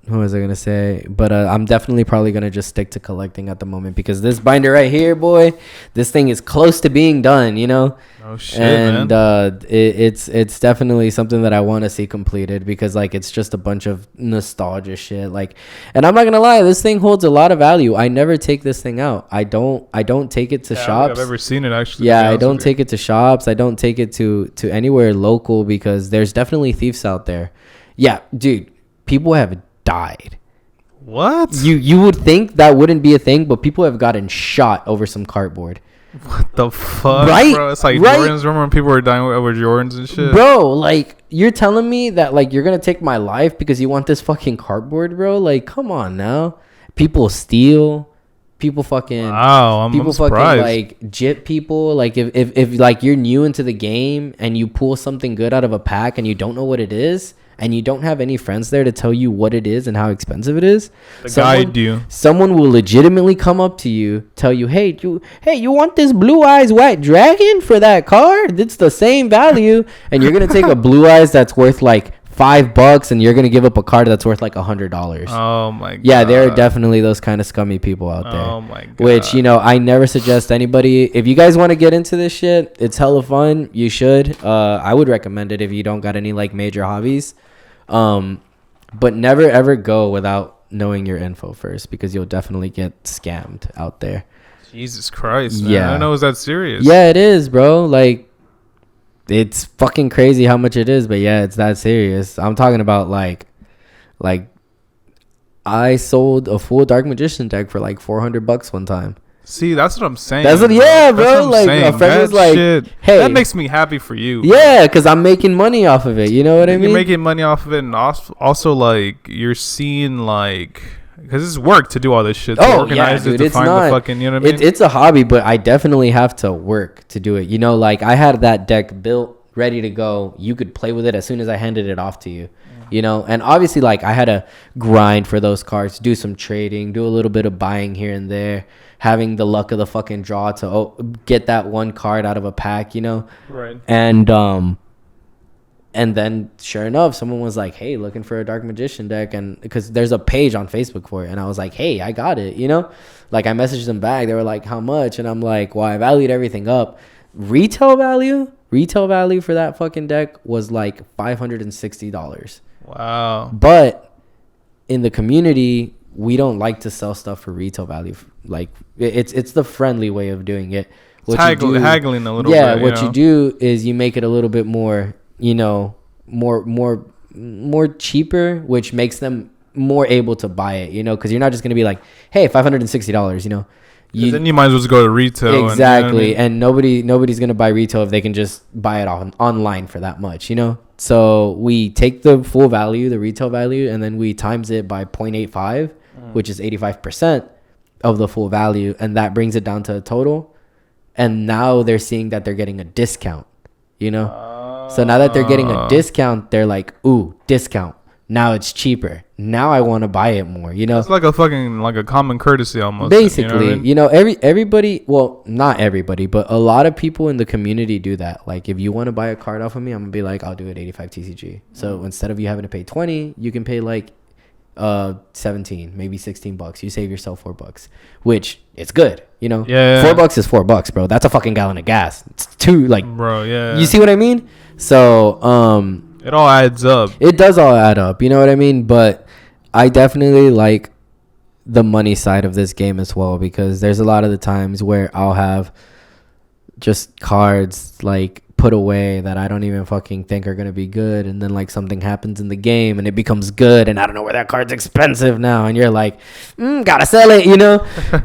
what was I gonna say? But I'm definitely probably gonna just stick to collecting at the moment because this binder right here, boy, this thing is close to being done, you know. Oh shit, and man. It's definitely something that I want to see completed because like it's just a bunch of nostalgia shit. Like, and I'm not gonna lie, this thing holds a lot of value. I never take this thing out. I don't take it to shops. I don't think I've ever seen it actually. Yeah, I don't take it to shops. I don't take it to anywhere local because there's definitely thieves out there. Yeah, dude, people have died. What? You would think that wouldn't be a thing, but people have gotten shot over some cardboard. What the fuck, right? Bro? It's like Jordans. Remember when people were dying over Jordans and shit? Bro, like, you're telling me that, like, you're going to take my life because you want this fucking cardboard, bro? Like, come on now. People steal. People fucking... Wow, I'm surprised. Like, jip people. Like, if, like, you're new into the game and you pull something good out of a pack and you don't know what it is... and you don't have any friends there to tell you what it is and how expensive it is, guide you. Someone will legitimately come up to you, tell you, hey, you want this Blue Eyes White Dragon for that card? It's the same value. And you're going to take a Blue Eyes that's worth like $5 and you're going to give up a card that's worth like $100. Oh my god. Yeah, there are definitely those kind of scummy people out there. Oh my god. Which, you know, I never suggest anybody. If you guys want to get into this shit, it's hella fun. You should. I would recommend it if you don't got any like major hobbies. But never ever go without knowing your info first because you'll definitely get scammed out there. Jesus Christ, man. Yeah. I didn't know it was that serious. Yeah, it is, bro. Like, it's fucking crazy how much it is, but yeah, it's that serious. I'm talking about like I sold a full Dark Magician deck for like $400 one time. See, that's what I'm saying. That's what, yeah, bro. Like, a friend was like, shit, "Hey, that makes me happy for you." Yeah, because I'm making money off of it. You know what I mean? You're making money off of it, and also like you're seeing like because it's work to do all this shit. To organize it, to find the fucking, you know what I mean? It's a hobby, but I definitely have to work to do it. You know, like I had that deck built, ready to go. You could play with it as soon as I handed it off to you. You know, and obviously, like I had to grind for those cards, do some trading, do a little bit of buying here and there. Having the luck of the fucking draw to get that one card out of a pack, you know? Right. And then sure enough, someone was like, hey, looking for a Dark Magician deck. And because there's a page on Facebook for it. And I was like, hey, I got it, you know? Like I messaged them back. They were like, how much? And I'm like, well, I valued everything up. Retail value for that fucking deck was like $560. Wow. But in the community, we don't like to sell stuff for retail value. Like it's the friendly way of doing it. Haggling a little bit. Yeah, what you do is you make it a little bit more, you know, more cheaper, which makes them more able to buy it, you know, because you're not just going to be like, hey, $560, you know. Then you might as well just go to retail. Exactly. And nobody's going to buy retail if they can just buy it online for that much, you know. So we take the full value, the retail value, and then we times it by 0.85, which is 85% of the full value. And that brings it down to a total. and now they're seeing that they're getting a discount, you know. So now that they're getting a discount, they're like, ooh, discount. Now it's cheaper. Now I want to buy it more, you know. It's like a common courtesy almost. Basically, you know, everybody, well, not everybody, but a lot of people in the community do that. Like, if you want to buy a card off of me, I'm gonna be like, I'll do it 85 TCG. So instead of you having to pay 20, you can pay like 17, maybe $16. You save yourself $4, which it's good, you know. Yeah. $4 is $4, bro. That's a fucking gallon of gas. It's two, like, bro. Yeah. You see what I mean? So, it all adds up. It does all add up. You know what I mean? But I definitely like the money side of this game as well, because there's a lot of the times where I'll have just cards like put away that I don't even fucking think are going to be good. And then like something happens in the game and it becomes good. And I don't know where that card's expensive now. And you're like, gotta sell it, you know?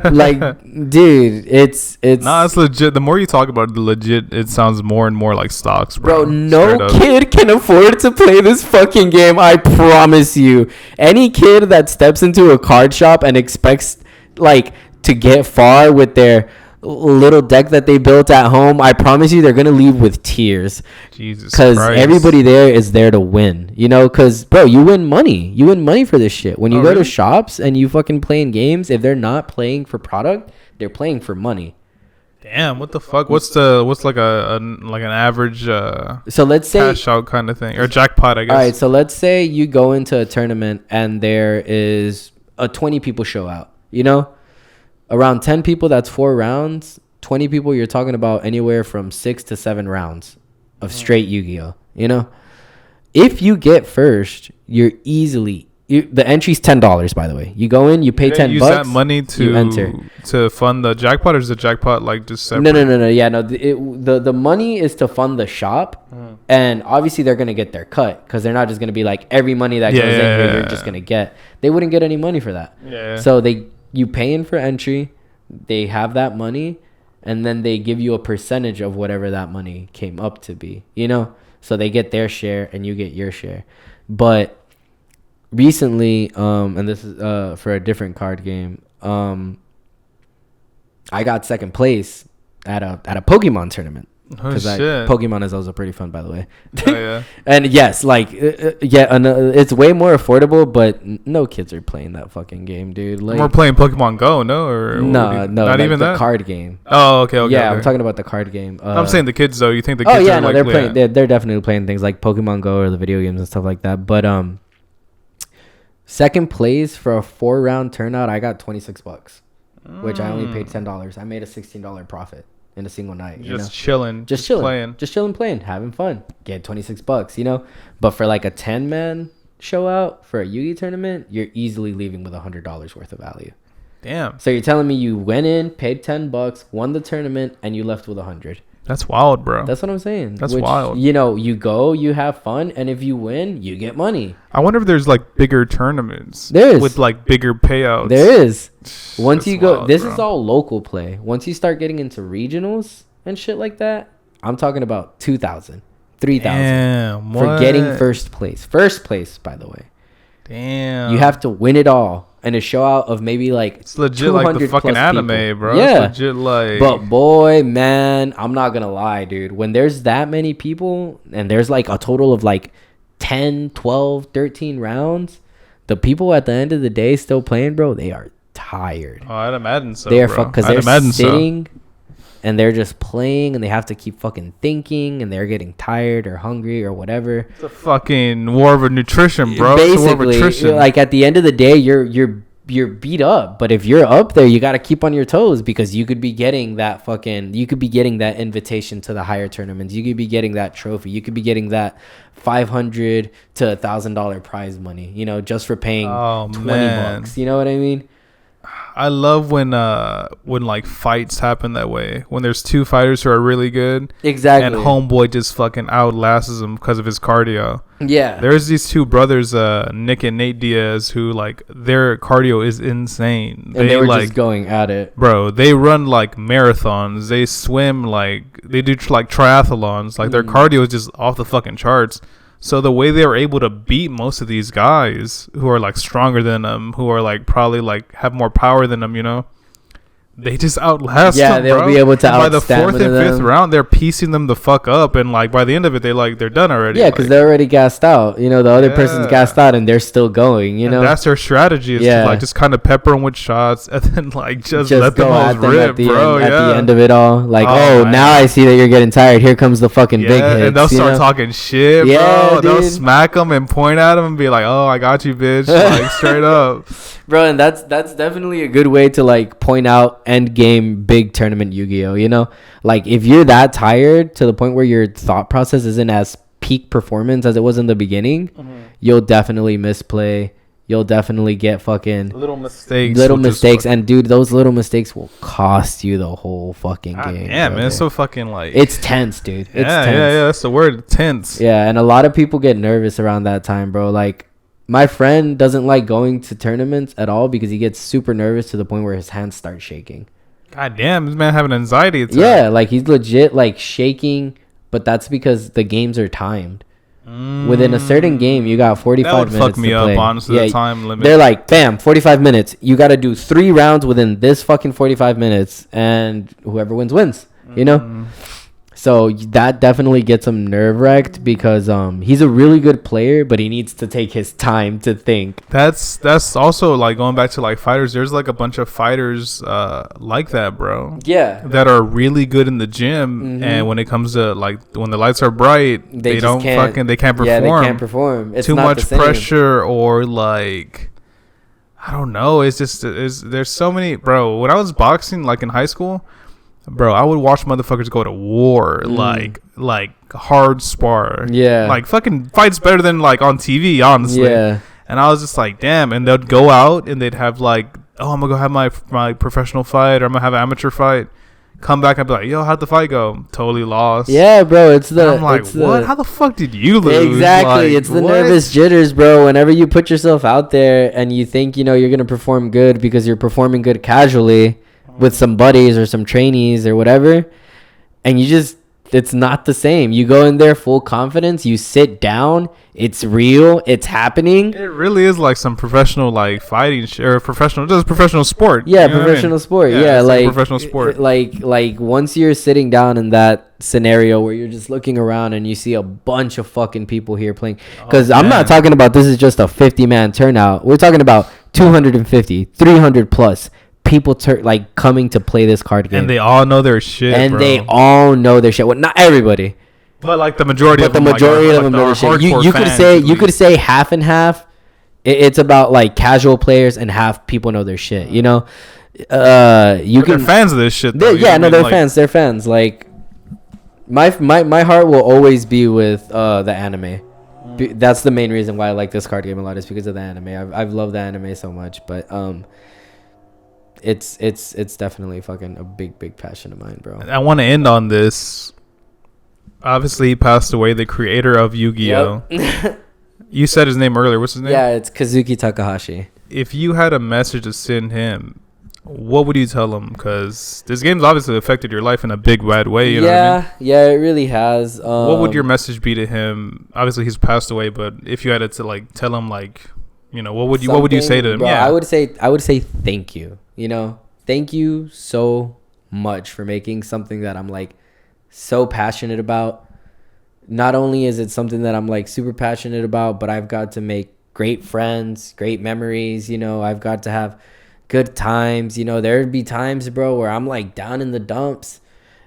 Like, dude, it's. Nah, it's legit. The more you talk about it, legit, it sounds more and more like stocks, bro. Bro, no kid can afford to play this fucking game. I promise you. Any kid that steps into a card shop and expects like to get far with their little deck that they built at home, I promise you they're gonna leave with tears. Jesus Christ. Because everybody there is there to win, you know. Because bro, you win money for this shit when you go to shops and you fucking playing games. If they're not playing for product, they're playing for money. Damn, what the fuck? What's like an average so let's say cash out kind of thing, or jackpot, I guess. All right, so let's say you go into a tournament and there is 20 people show out, you know. Around 10 people, that's 4 rounds. 20 people, you're talking about anywhere from 6 to 7 rounds of straight Yu-Gi-Oh! You know? If you get first, you're easily... the entry's $10, by the way. You go in, you pay $10. Use that money you enter. to fund the jackpot, or is the jackpot like just separate? No. Yeah, no. The money is to fund the shop. And obviously, they're going to get their cut, because they're not just going to be like, every money that goes in here, you're just going to get. They wouldn't get any money for that. Yeah. So you pay in for entry, they have that money, and then they give you a percentage of whatever that money came up to be, you know? So they get their share and you get your share. But recently, and this is for a different card game, I got second place at a Pokemon tournament. Oh shit! Pokemon is also pretty fun, by the way. Oh yeah. And yes, like it's way more affordable, but no kids are playing that fucking game, dude. Like, we're playing Pokemon Go, no, or no, not like even the card game. Oh, okay. Yeah, okay. I'm talking about the card game. I'm saying the kids though. You think the kids? Oh yeah, are no, like, they're playing. They're definitely playing things like Pokemon Go or the video games and stuff like that. But second place for a 4-round turnout, I got $26, which I only paid $10. I made a $16 profit in a single night. Just chilling, playing, having fun. Get $26, you know. But for like a 10-man show out for a Yu-Gi tournament, you're easily leaving with $100 worth of value. Damn. So you're telling me you went in, paid $10, won the tournament, and you left with $100? That's wild, bro. That's what I'm saying. That's wild. You know, you go, you have fun, and if you win, you get money. I wonder if there's like bigger tournaments. There is. With like bigger payouts. There is. Once That's you go, wild, this bro. is all local play. Once you start getting into regionals and shit like that, I'm talking about 2,000, 3,000 Damn, for getting first place. First place, by the way. Damn. You have to win it all. And a show out of maybe like it's legit like the fucking anime, people. Bro. Yeah. It's legit like. But boy, man, I'm not gonna lie, dude. When there's that many people and there's like a total of like 10, 12, 13 rounds, the people at the end of the day still playing, bro, they are tired. Oh, I'd imagine so. They are bro. because they're sitting and they're just playing and they have to keep fucking thinking and they're getting tired or hungry or whatever. It's a fucking war of nutrition, bro. Basically, like at the end of the day, you're beat up. But if you're up there, you got to keep on your toes because you could be getting that invitation to the higher tournaments. You could be getting that trophy. You could be getting that $500 to $1,000 prize money, you know, just for paying $20. You know what I mean? I love when like fights happen that way. When there's two fighters who are really good, exactly, and homeboy just fucking outlasts him because of his cardio. Yeah, there's these two brothers, Nick and Nate Diaz, who like their cardio is insane. And they were like, just going at it, bro. They run like marathons. They swim like they do like triathlons. Like their cardio is just off the fucking charts. So the way they were able to beat most of these guys who are like stronger than them, who are like probably like have more power than them, you know, they just outlast them. Yeah, they'll be able to by the fourth and fifth round, they're piecing them the fuck up, and like by the end of it, they're done already. Yeah, because they're already gassed out. You know, the other person's gassed out, and they're still going. You know, that's their strategy. Is to like just kind of pepper them with shots, and then like just let them all rip, bro. At the end of it all, like, now I see that you're getting tired. Here comes the fucking big hits. And they'll start talking shit, bro. They'll smack them and point at them and be like, "Oh, I got you, bitch!" Like straight up, bro. And that's definitely a good way to like point out end game big tournament Yu-Gi-Oh. You know, like if you're that tired to the point where your thought process isn't as peak performance as it was in the beginning, you'll definitely misplay. You'll definitely get fucking little mistakes, and dude, those little mistakes will cost you the whole fucking game. Yeah, man, it's so fucking like it's tense, dude. It's tense. Yeah, that's the word, tense. Yeah, and a lot of people get nervous around that time, bro. Like my friend doesn't like going to tournaments at all because he gets super nervous to the point where his hands start shaking. God damn, this man having anxiety attack. Yeah, like he's legit like shaking, but that's because the games are timed. Within a certain game, you got 45 minutes to play. That would fuck me up, honestly, the time limit. They're like, bam, 45 minutes. You got to do 3 rounds within this fucking 45 minutes, and whoever wins, you know? So that definitely gets him nerve-wracked because he's a really good player, but he needs to take his time to think. That's also like going back to like fighters. There's like a bunch of fighters like that, bro. Yeah. That are really good in the gym, and when it comes to like when the lights are bright, they can't perform. Yeah, they can't perform. It's too much pressure or like I don't know. It's just there's so many, bro. When I was boxing like in high school, bro, I would watch motherfuckers go to war, like hard spar. Yeah. Like fucking fights better than like on TV, honestly. Yeah. And I was just like, damn. And they'd go out and they'd have like, oh, I'm gonna go have my professional fight, or I'm gonna have an amateur fight. Come back and be like, yo, how'd the fight go? Totally lost. Yeah, bro. It's the. And I'm like, what? How the fuck did you lose? Exactly. Like, it's the nervous jitters, bro. Whenever you put yourself out there and you think, you know, you're gonna perform good because you're performing good casually with some buddies or some trainees or whatever, and it's not the same. You go in there full confidence, you sit down, it's real, it's happening. It really is like some professional like fighting or professional sport. Yeah, professional sport. Yeah, like professional sport. Like once you're sitting down in that scenario where you're just looking around and you see a bunch of fucking people here playing, because I'm not talking about this is just a 50-man turnout. We're talking about 250, 300 plus people like coming to play this card game, and they all know their shit, Well, not everybody, but like the majority of them know their shit. You could say half and half. It's about like casual players and half people know their shit, you know. They're fans of this shit though, they're fans. They're fans. Like my heart will always be with the anime. That's the main reason why I like this card game a lot, is because of the anime. I've loved the anime so much, but it's definitely fucking a big passion of mine, bro. I want to end on this. Obviously, he passed away, the creator of Yu-Gi-Oh. Yep. You said his name earlier. What's his name? Yeah, it's Kazuki Takahashi. If you had a message to send him, what would you tell him? Because this game's obviously affected your life in a big, bad way. You know what I mean? Yeah, it really has. What would your message be to him? Obviously, he's passed away, but if you had to like tell him, like, you know, what would you say to him? Bro, yeah, I would say thank you. You know, thank you so much for making something that I'm like so passionate about. Not only is it something that I'm like super passionate about, but I've got to make great friends, great memories. You know, I've got to have good times. You know, there'd be times, bro, where I'm like down in the dumps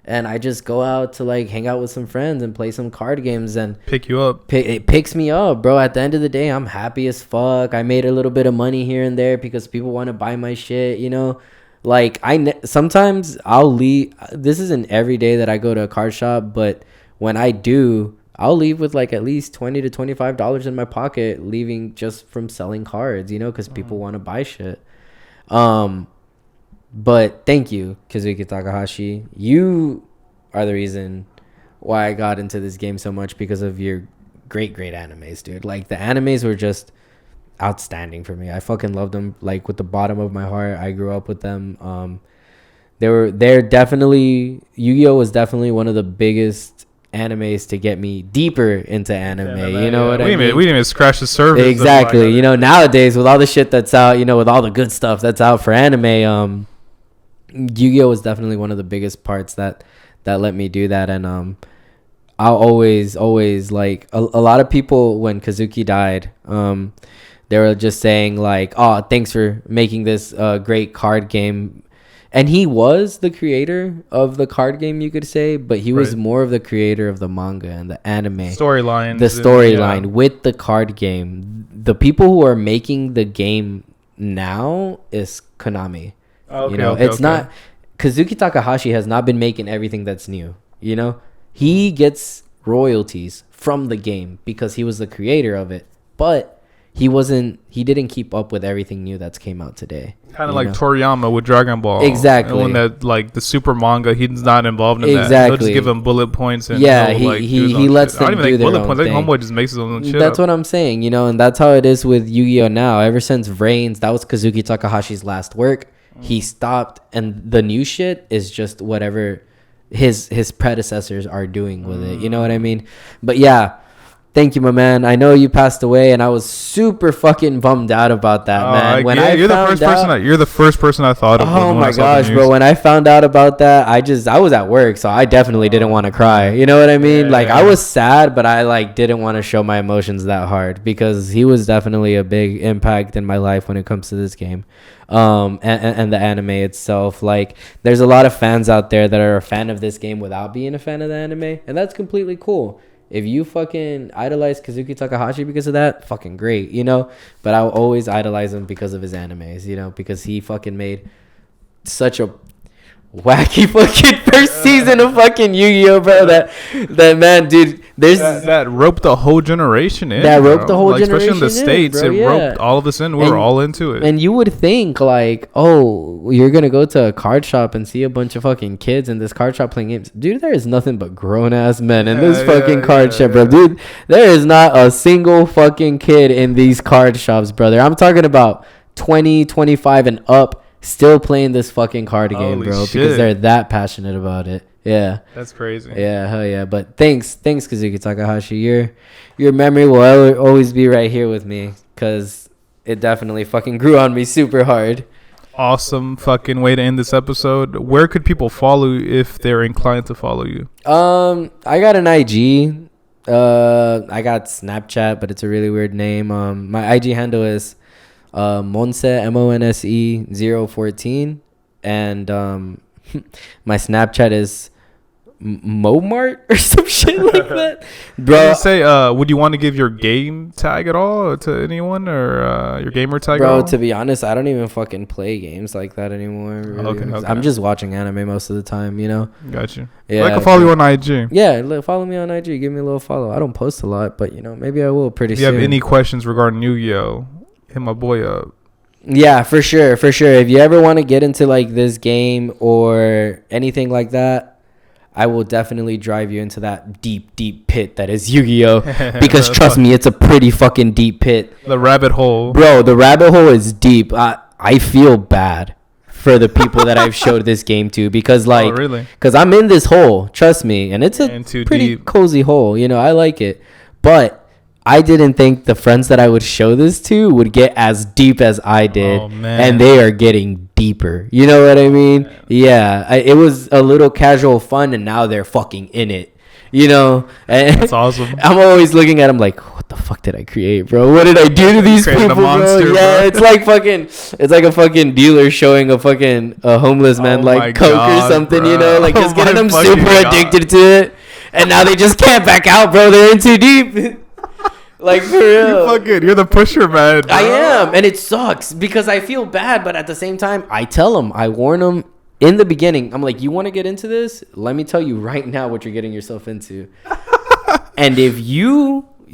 and I just go out to like hang out with some friends and play some card games and pick you up. It picks me up, bro. At the end of the day, I'm happy as fuck. I made a little bit of money here and there because people want to buy my shit, you know. Like sometimes I'll leave. This isn't every day that I go to a card shop, but when I do, I'll leave with like at least $20 to $25 in my pocket, leaving just from selling cards, you know, because people want to buy shit. But thank you, Kazuki Takahashi. You are the reason why I got into this game so much, because of your great animes, dude. Like, the animes were just outstanding for me. I fucking loved them, like, with the bottom of my heart. I grew up with them. They're definitely, Yu-Gi-Oh was definitely one of the biggest animes to get me deeper into anime. You know what I mean? We didn't even scratch the surface. Exactly. You know, nowadays with all the shit that's out, you know, with all the good stuff that's out for anime, Yu-Gi-Oh was definitely one of the biggest parts that let me do that. And I'll always like a lot of people when Kazuki died, they were just saying like, oh, thanks for making this great card game. And he was the creator of the card game, you could say, but he was more of the creator of the manga and the anime storyline. The storyline with the card game. The people who are making the game now is Konami. It's not Kazuki Takahashi has not been making everything that's new. You know, he gets royalties from the game because he was the creator of it, but he didn't keep up with everything new that's came out today. Kind of like Toriyama with Dragon Ball. Exactly. And when that like the super manga, he's not involved in that. Exactly. He'll just give him bullet points and he lets them do their own thing. I think Homeboy just makes his own shit. That's what I'm saying, and that's how it is with Yu-Gi-Oh now. Ever since Reigns, that was Kazuki Takahashi's last work. He stopped, and the new shit is just whatever his predecessors are doing with it. You know what I mean? But yeah. Thank you, my man. I know you passed away, and I was super fucking bummed out about that, man. You're the first person I thought of. Oh my gosh, bro! When I found out about that, I was at work, so I definitely didn't want to cry. You know what I mean? I was sad, but I didn't want to show my emotions that hard because he was definitely a big impact in my life when it comes to this game, and the anime itself. There's a lot of fans out there that are a fan of this game without being a fan of the anime, and that's completely cool. If you fucking idolize Kazuki Takahashi because of that, fucking great, But I'll always idolize him because of his animes, because he fucking made such a wacky fucking first season of fucking Yu-Gi-Oh, bro. That man, dude, that roped the whole generation in. Especially in the States, bro, it roped all of us in. We're all into it. And you would think you're gonna go to a card shop and see a bunch of fucking kids in this card shop playing games. Dude, there is nothing but grown ass men in this fucking card shop, bro. Dude, there is not a single fucking kid in these card shops, brother. I'm talking about 20, 25 and up. Still playing this fucking card game, bro, because they're that passionate about it. Yeah, that's crazy. Yeah, hell yeah. But thanks, Kazuki Takahashi. Your memory will always be right here with me because it definitely fucking grew on me super hard. Awesome fucking way to end this episode. Where could people follow you if they're inclined to follow you? I got an IG. I got Snapchat, but it's a really weird name. My IG handle is Monse MONSE 014, and my Snapchat is Momart or some shit like that, bro. You say, would you want to give your game tag at all to anyone, or your gamer tag? Bro, at all? To be honest, I don't even fucking play games like that anymore. Really. Okay. I'm just watching anime most of the time, Got you. Yeah, I can follow you on IG. Yeah, follow me on IG. Give me a little follow. I don't post a lot, but maybe I will pretty soon. If you have any questions regarding Yu-Gi-Oh, hit my boy up. Yeah, for sure. If you ever want to get into this game or anything like that, I will definitely drive you into that deep pit that is Yu-Gi-Oh. Because trust me, it's a pretty fucking deep pit. The rabbit hole. Bro, the rabbit hole is deep. I feel bad for the people that I've showed this game to because really? Because I'm in this hole, trust me, and it's a pretty cozy hole. I like it, but I didn't think the friends that I would show this to would get as deep as I did. Oh, man. And they are getting deeper. You know what I mean? Man. Yeah. It was a little casual fun, and now they're fucking in it. And that's awesome. I'm always looking at them like, what the fuck did I create, bro? What did I do to these people, monster, bro? Yeah, it's like a fucking dealer showing a homeless man coke or something, bro. Just getting them super addicted to it. And now they just can't back out, bro. They're in too deep. For real. You're the pusher, man. Bro. I am, and it sucks because I feel bad, but at the same time, I warn them in the beginning. I'm like, you want to get into this? Let me tell you right now what you're getting yourself into. And if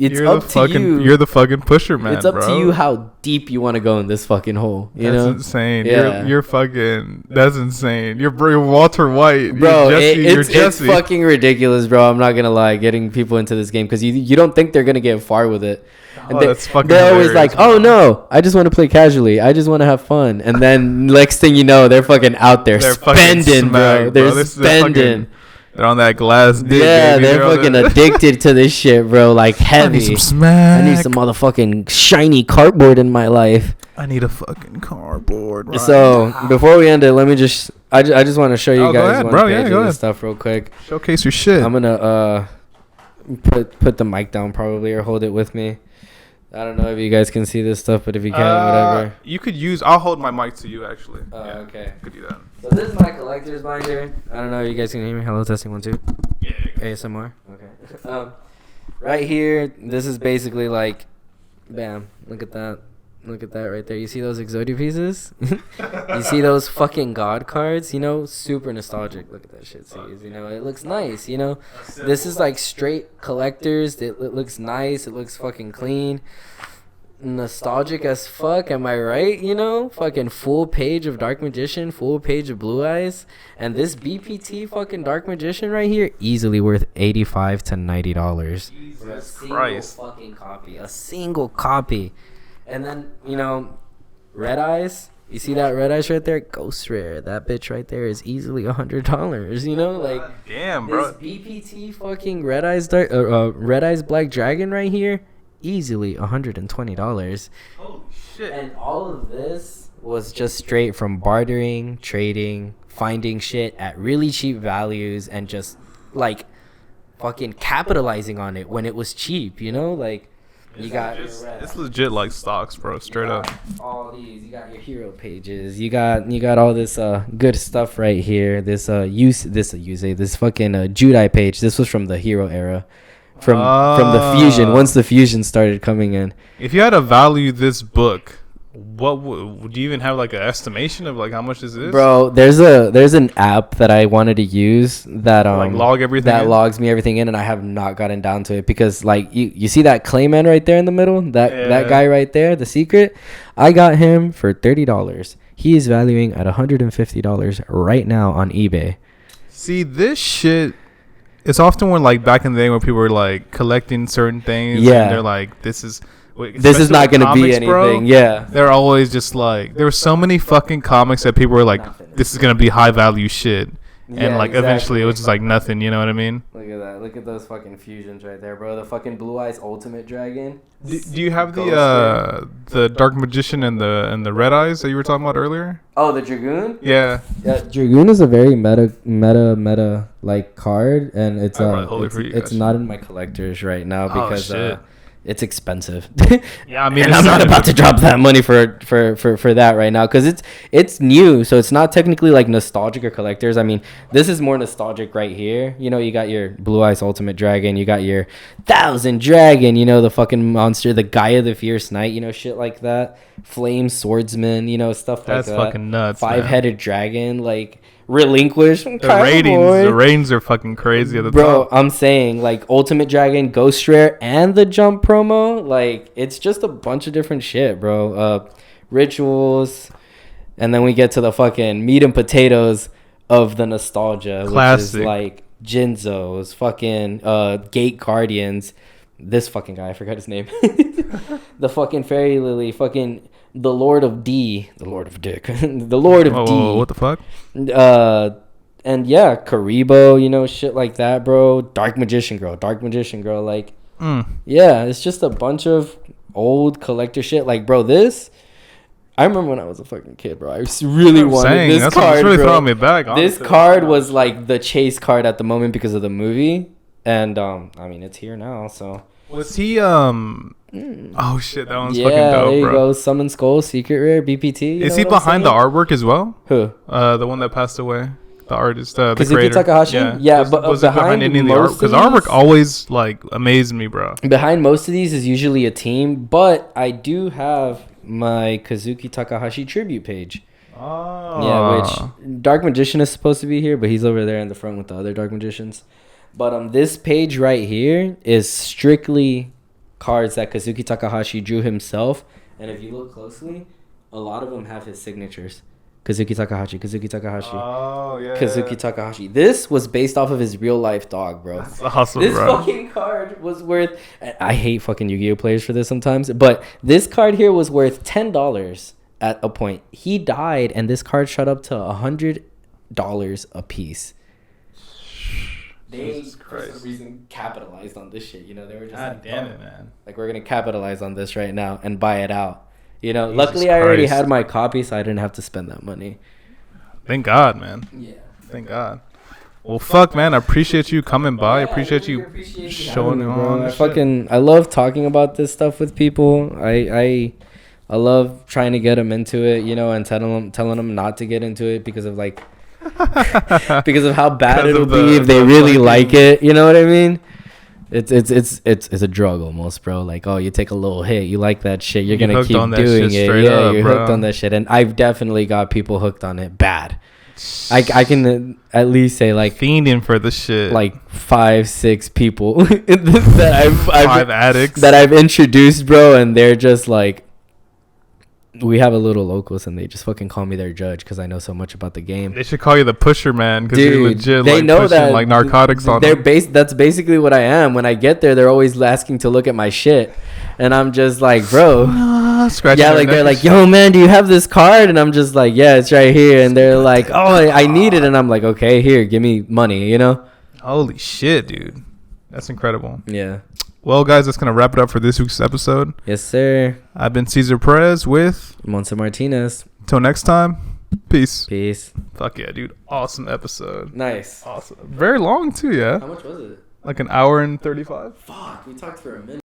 it's up to you. You're the fucking pusher, man. It's up to you how deep you want to go in this fucking hole. That's insane. Yeah. You're fucking. That's insane. You're Walter White, bro. It's fucking ridiculous, bro. I'm not gonna lie. Getting people into this game because you don't think they're gonna get far with it. And that's fucking. They're always like, "Oh no, I just want to play casually. I just want to have fun." And then next thing you know, they're fucking out there spending, bro. They're spending. They're on that glass dick. Yeah, baby. they're fucking addicted to this shit, bro. Like heavy. I need some smack. I need some motherfucking shiny cardboard in my life. I need a fucking cardboard. Right So before we end it, let me just. I just want to show you guys one page of this stuff real quick. Showcase your shit. I'm gonna put the mic down probably or hold it with me. I don't know if you guys can see this stuff, but if you can, whatever. You could use. I'll hold my mic to you actually. Yeah, okay. Could do that. So this is my collector's binder. I don't know if you guys can hear me. Hello, testing 1 2. Yeah. ASMR. Okay. Right here, this is basically like, bam. Look at that. Look at that right there. You see those Exodia pieces? You see those fucking God cards? You know, super nostalgic. Look at that shit, sees. You know, it looks nice. You know, this is like straight collectors. It looks nice. It looks fucking clean. Nostalgic as fuck. Am I right? You know, fucking full page of Dark Magician, full page of Blue Eyes, and this BPT fucking Dark Magician right here, easily worth $85 to $90 for a single fucking copy. A single copy. And then, you know, Red Eyes. You see that Red Eyes right there? Ghost Rare. That bitch right there is easily $100. You know, like, damn, bro. This BPT fucking Red Eyes Black Dragon right here, easily $120. Holy shit! And all of this was just straight from bartering, trading, finding shit at really cheap values, and just like fucking capitalizing on it when it was cheap. You know, like. You got it's legit like stocks, bro. Straight up. All these. You got your hero pages. You got all this good stuff right here. This fucking Judai page. This was from the hero era, from the fusion. Once the fusion started coming in. If you had to value this book, what would you even have like an estimation of like how much this is? Bro, there's an app that I wanted to use that like log everything that in? Logs me everything in, and I have not gotten down to it because like you see that Clayman right there in the middle, that guy right there, the secret, I got him for $30. He is valuing at $150 right now on eBay. See, this shit, it's often when like back in the day when people were like collecting certain things, and they're like, this is not going to be anything, bro, they're always just like, there were so many fucking comics that people were like, this is going to be high value shit, and like eventually it was just like nothing, you know what I mean? Look at that. Look at those fucking fusions right there, bro. The fucking Blue Eyes Ultimate Dragon. Do you have the Dark Magician and the Red Eyes that you were talking about earlier? Oh, the Dragoon? Yeah, Dragoon is a very meta like card, and it's not in my collectors right now because it's expensive. Yeah, I mean, and I'm not about to drop that money for that right now because it's new, so it's not technically like nostalgic or collectors. I mean, this is more nostalgic right here. You know, you got your Blue Eyes Ultimate Dragon, you got your 1000 Dragon, you know, the fucking monster, the Gaia the Fierce Knight, you know, shit like that. Flame Swordsman, you know, stuff like that. That's fucking nuts. 5-headed dragon, like. Relinquish the ratings are fucking crazy at the top. Bro, I'm saying like Ultimate Dragon, Ghost Rare, and the Jump promo, like it's just a bunch of different shit, bro. Rituals, and then we get to the fucking meat and potatoes of the nostalgia, classic, which is like Jinzo's, fucking Gate Guardians. This fucking guy, I forgot his name. The fucking Fairy Lily, fucking the Lord of D, the Lord of Dick, the Lord of D. What the fuck? And yeah, Karibo, you know, shit like that, bro. Dark Magician Girl, like, yeah, it's just a bunch of old collector shit. Like, bro, I remember when I was a fucking kid, bro. I really wanted this card, that's really bro. Throwing me back. Honestly. This card was like the chase card at the moment because of the movie, and I mean, it's here now, so. Was he Oh shit, that one's fucking dope, bro. There you go. Summon Skull, Secret Rare, BPT. Is he behind the artwork as well? Who? The one that passed away. The artist, the Kazuki creator. Takahashi? Yeah, but was behind any of the art? Because artwork always like amazed me, bro. Behind most of these is usually a team, but I do have my Kazuki Takahashi tribute page. Oh. Yeah, which Dark Magician is supposed to be here, but he's over there in the front with the other Dark Magicians. But this page right here is strictly cards that Kazuki Takahashi drew himself, and if you look closely, a lot of them have his signatures. Kazuki Takahashi. Oh, yeah. Kazuki Takahashi. This was based off of his real life dog, bro. That's awesome, this bro. fucking card was worth... I hate fucking Yu-Gi-Oh players for this sometimes, but this card here was worth $10 at a point. He died, and this card shot up to $100 a piece. They, for some reason, capitalized on this shit. You know, they were just God damn it, man. Like, we're going to capitalize on this right now and buy it out. You know, Jesus luckily Christ. I already had my copy, so I didn't have to spend that money. Thank God, man. Yeah. Thank God. Well, fuck, man. I appreciate you coming by. I appreciate you showing on. I love talking about this stuff with people. I love trying to get them into it, you know, and telling them not to get into it because of like because of how bad it'll be if they really like it. You know what I mean? It's a drug almost, bro. Like, oh, you take a little hit, you like that shit, you're gonna keep doing it. Yeah, you're hooked on that shit, and I've definitely got people hooked on it bad. I can at least say like fiending for the shit. Like 5-6 people that I've 5 addicts that I've introduced, bro, and they're just like, we have a little locals, and they just fucking call me their judge because I know so much about the game. They should call you the pusher, man, because you're legit. They like know pushing, that like narcotics on them. That's basically what I am. When I get there, they're always asking to look at my shit, and I'm just like, bro, yeah, like they're like, yo, man, do you have this card? And I'm just like, yeah, it's right here. And they're like, oh, I need it, and I'm like, okay, here, give me money, you know? Holy shit, dude, that's incredible. Yeah. Well, guys, that's going to wrap it up for this week's episode. Yes, sir. I've been Cesar Perez with Monse Martinez. Until next time, peace. Peace. Fuck yeah, dude. Awesome episode. Nice. Awesome. Very long, too, yeah? How much was it? Like an hour and 35? Fuck, we talked for a minute.